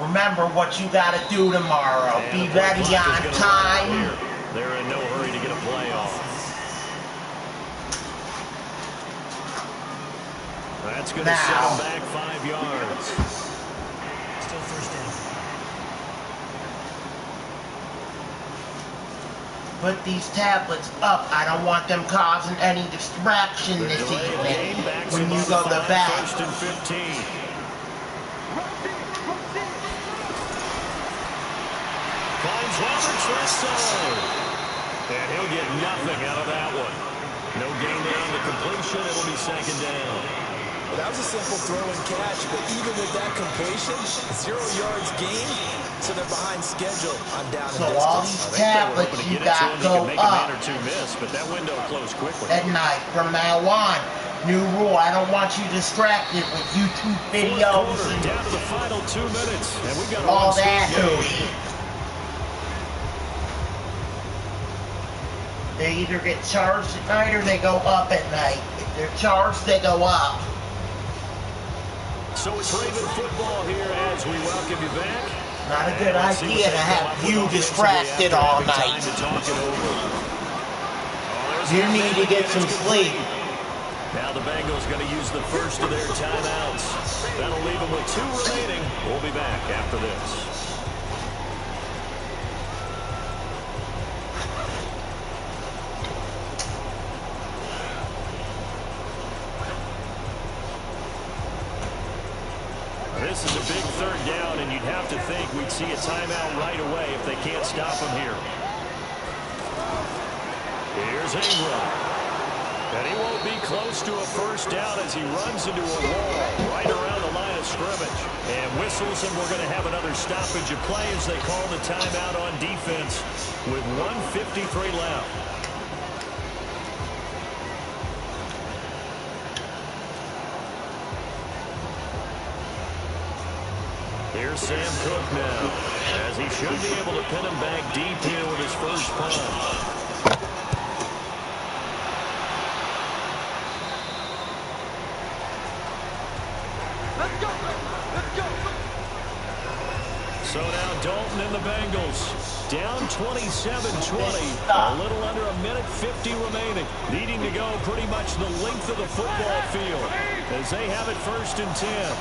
Remember what you got to do tomorrow. And be ready on time. They're in no hurry to get a play off. That's going to set them back 5 yards. Still first down. Put these tablets up. I don't want them causing any distraction this evening when you go to bed. First and 15. Finds Roberts left side. And he'll get nothing out of that one. No gain there on the completion. It'll be second down. Well, that was a simple throw and catch, but even with that completion, 0 yards gained, so they're behind schedule on down and distance. So all these tablets you got go up. Or two miss, but that window closed quickly. At night from now on. New rule, I don't want you distracted with YouTube videos. Down to the final 2 minutes, and we've got all that. They either get charged at night or they go up at night. If they're charged, they go up. So it's Raven football here as we welcome you back. Not a good idea to have you distracted all night. You need to get some sleep. Now the Bengals going to use the first of their timeouts. That'll leave them with 2 remaining. We'll be back after this. This is a big third down, and you'd have to think we'd see a timeout right away if they can't stop him here. Here's Ingram. And he won't be close to a first down as he runs into a wall right around the line of scrimmage. And whistles, and we're going to have another stoppage of play as they call the timeout on defense with 1:53 left. Here's Sam Cook now, as he should be able to pin him back deep here with his first punt. Let's go! Let's go! So now Dalton and the Bengals down 27-20, a little under a minute 50 remaining, needing to go pretty much the length of the football field as they have it first and 10.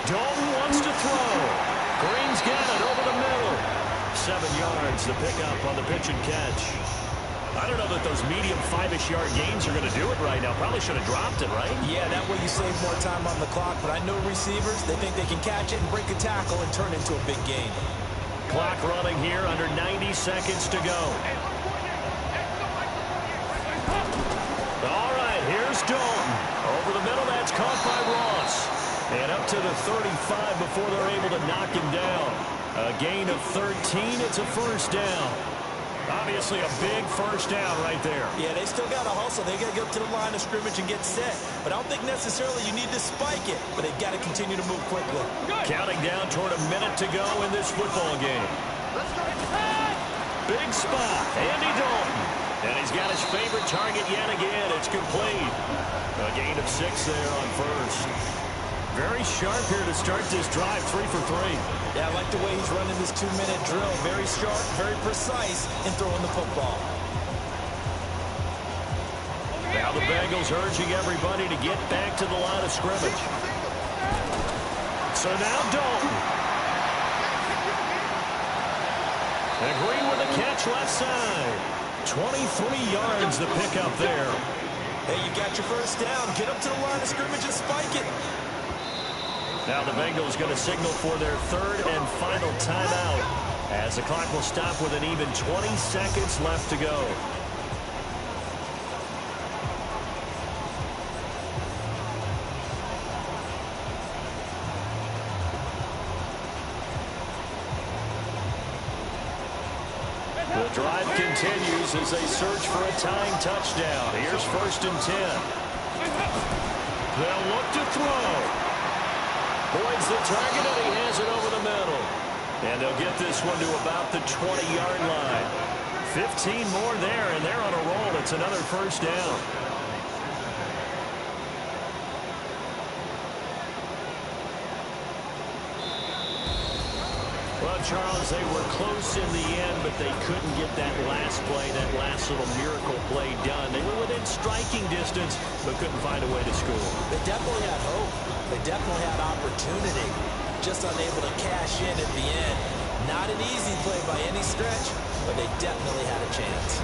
Dalton wants to throw. Green's got it over the middle. 7 yards, the pickup on the pitch and catch. I don't know that those medium 5-ish yard gains are going to do it right now. Probably should have dropped it, right? Yeah, that way you save more time on the clock. But I know receivers, they think they can catch it and break a tackle and turn it into a big gain. Clock running here, under 90 seconds to go. All right, here's Dalton. Over the middle, that's caught by Ross. And up to the 35 before they're able to knock him down. A gain of 13. It's a first down. Obviously a big first down right there. Yeah, they still got to hustle. They got to get to the line of scrimmage and get set. But I don't think necessarily you need to spike it. But they got to continue to move quickly. Counting down toward a minute to go in this football game. Big spot. Andy Dalton. And he's got his favorite target yet again. It's complete. A gain of 6 there on first. Very sharp here to start this drive, 3 for 3. Yeah, I like the way he's running this 2-minute drill. Very sharp, very precise in throwing the football. Now the Bengals urging everybody to get back to the line of scrimmage. So now Dalton. And Green with a catch left side. 23 yards to pick up there. Hey, you got your first down. Get up to the line of scrimmage and spike it. Now the Bengals going to signal for their third and final timeout as the clock will stop with an even 20 seconds left to go. The drive continues as they search for a tying touchdown. Here's 1st and 10. They'll look to throw. Boyd's the target, and he has it over the middle. And they'll get this one to about the 20-yard line. 15 more there, and they're on a roll. It's another first down. Well, Charles, they were close in the end, but they couldn't get that last play, that last little miracle play done. They were within striking distance, but couldn't find a way to score. They definitely had hope. They definitely had opportunity. Just unable to cash in at the end. Not an easy play by any stretch, but they definitely had a chance.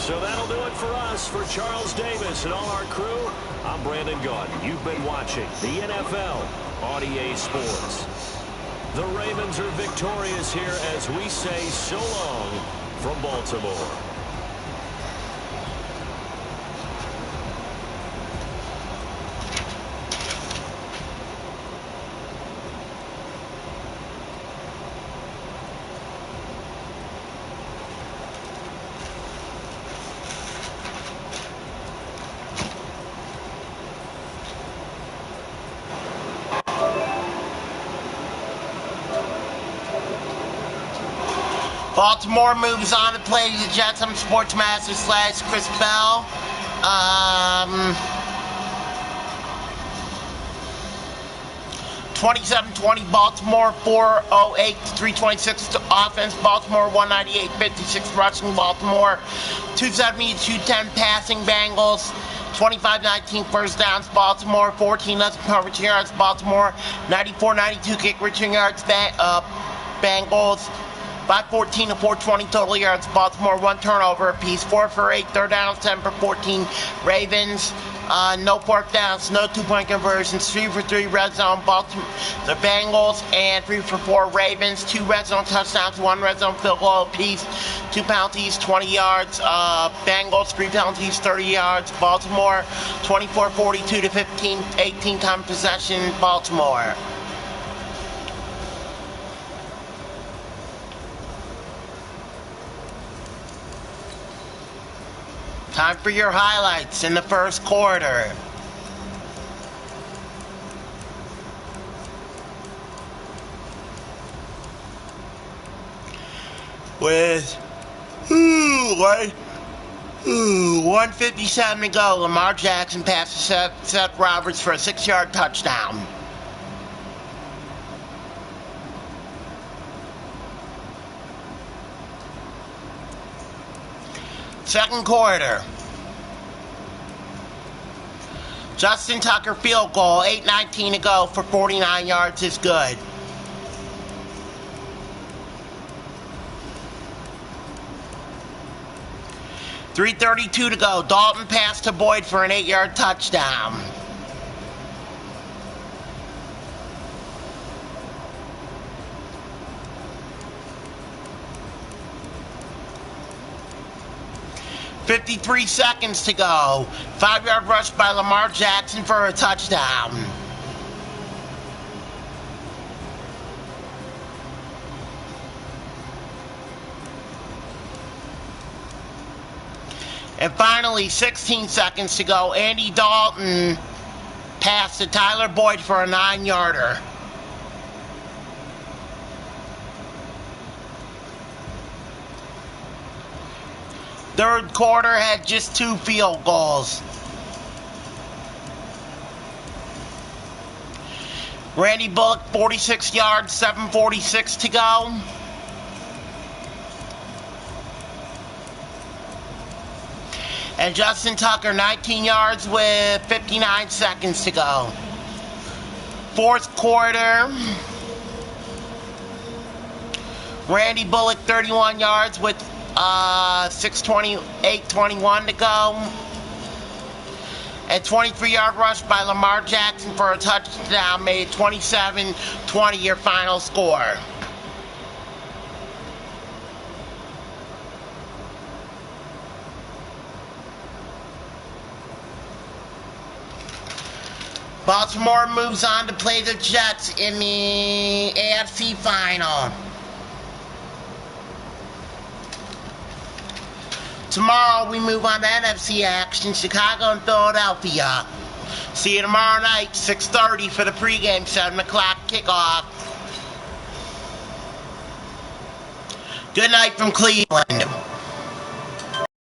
So that'll do it for us. For Charles Davis and all our crew, I'm Brandon Gaudin. You've been watching the NFL on EA Sports. The Ravens are victorious here as we say so long from Baltimore. Baltimore moves on to play the Jets. I'm Sportsmaster / Chris Bell. 27-20 Baltimore, 408 326 offense. Baltimore 198-56 rushing. Baltimore 270-210 passing. Bengals 25-19 first downs. Baltimore 14 coverage yards. Baltimore 94-92 kick return yards. Bengals 514 to 420 total yards. Baltimore 1 turnover apiece. 4 for 8 third downs. 10 for 14 Ravens. No fourth downs, no 2-point conversions. 3 for 3 red zone. Baltimore, the Bengals, and 3 for 4 Ravens. 2 red zone touchdowns, 1 red zone field goal apiece. 2 penalties, 20 yards. Bengals 3 penalties, 30 yards. Baltimore 24-42 to 15, 18 time possession. Baltimore. Time for your highlights in the first quarter. With 1:57 to go, Lamar Jackson passes Seth Roberts for a 6-yard touchdown. Second quarter. Justin Tucker field goal, 8:19 to go for 49 yards is good. .332 to go. Dalton pass to Boyd for an 8-yard touchdown. .53 seconds to go. 5-yard rush by Lamar Jackson for a touchdown. And finally, 16 seconds to go. Andy Dalton pass to Tyler Boyd for a 9-yarder. Third quarter had just 2 field goals. Randy Bullock, 46 yards, 7:46 to go. And Justin Tucker, 19 yards with 59 seconds to go. Fourth quarter, Randy Bullock, 31 yards with 8:21 to go. A 23-yard rush by Lamar Jackson for a touchdown made 27-20 your final score. Baltimore moves on to play the Jets in the AFC final. Tomorrow we move on to NFC action, Chicago and Philadelphia. See you tomorrow night, 6:30 for the pregame, 7 o'clock kickoff. Good night from Cleveland.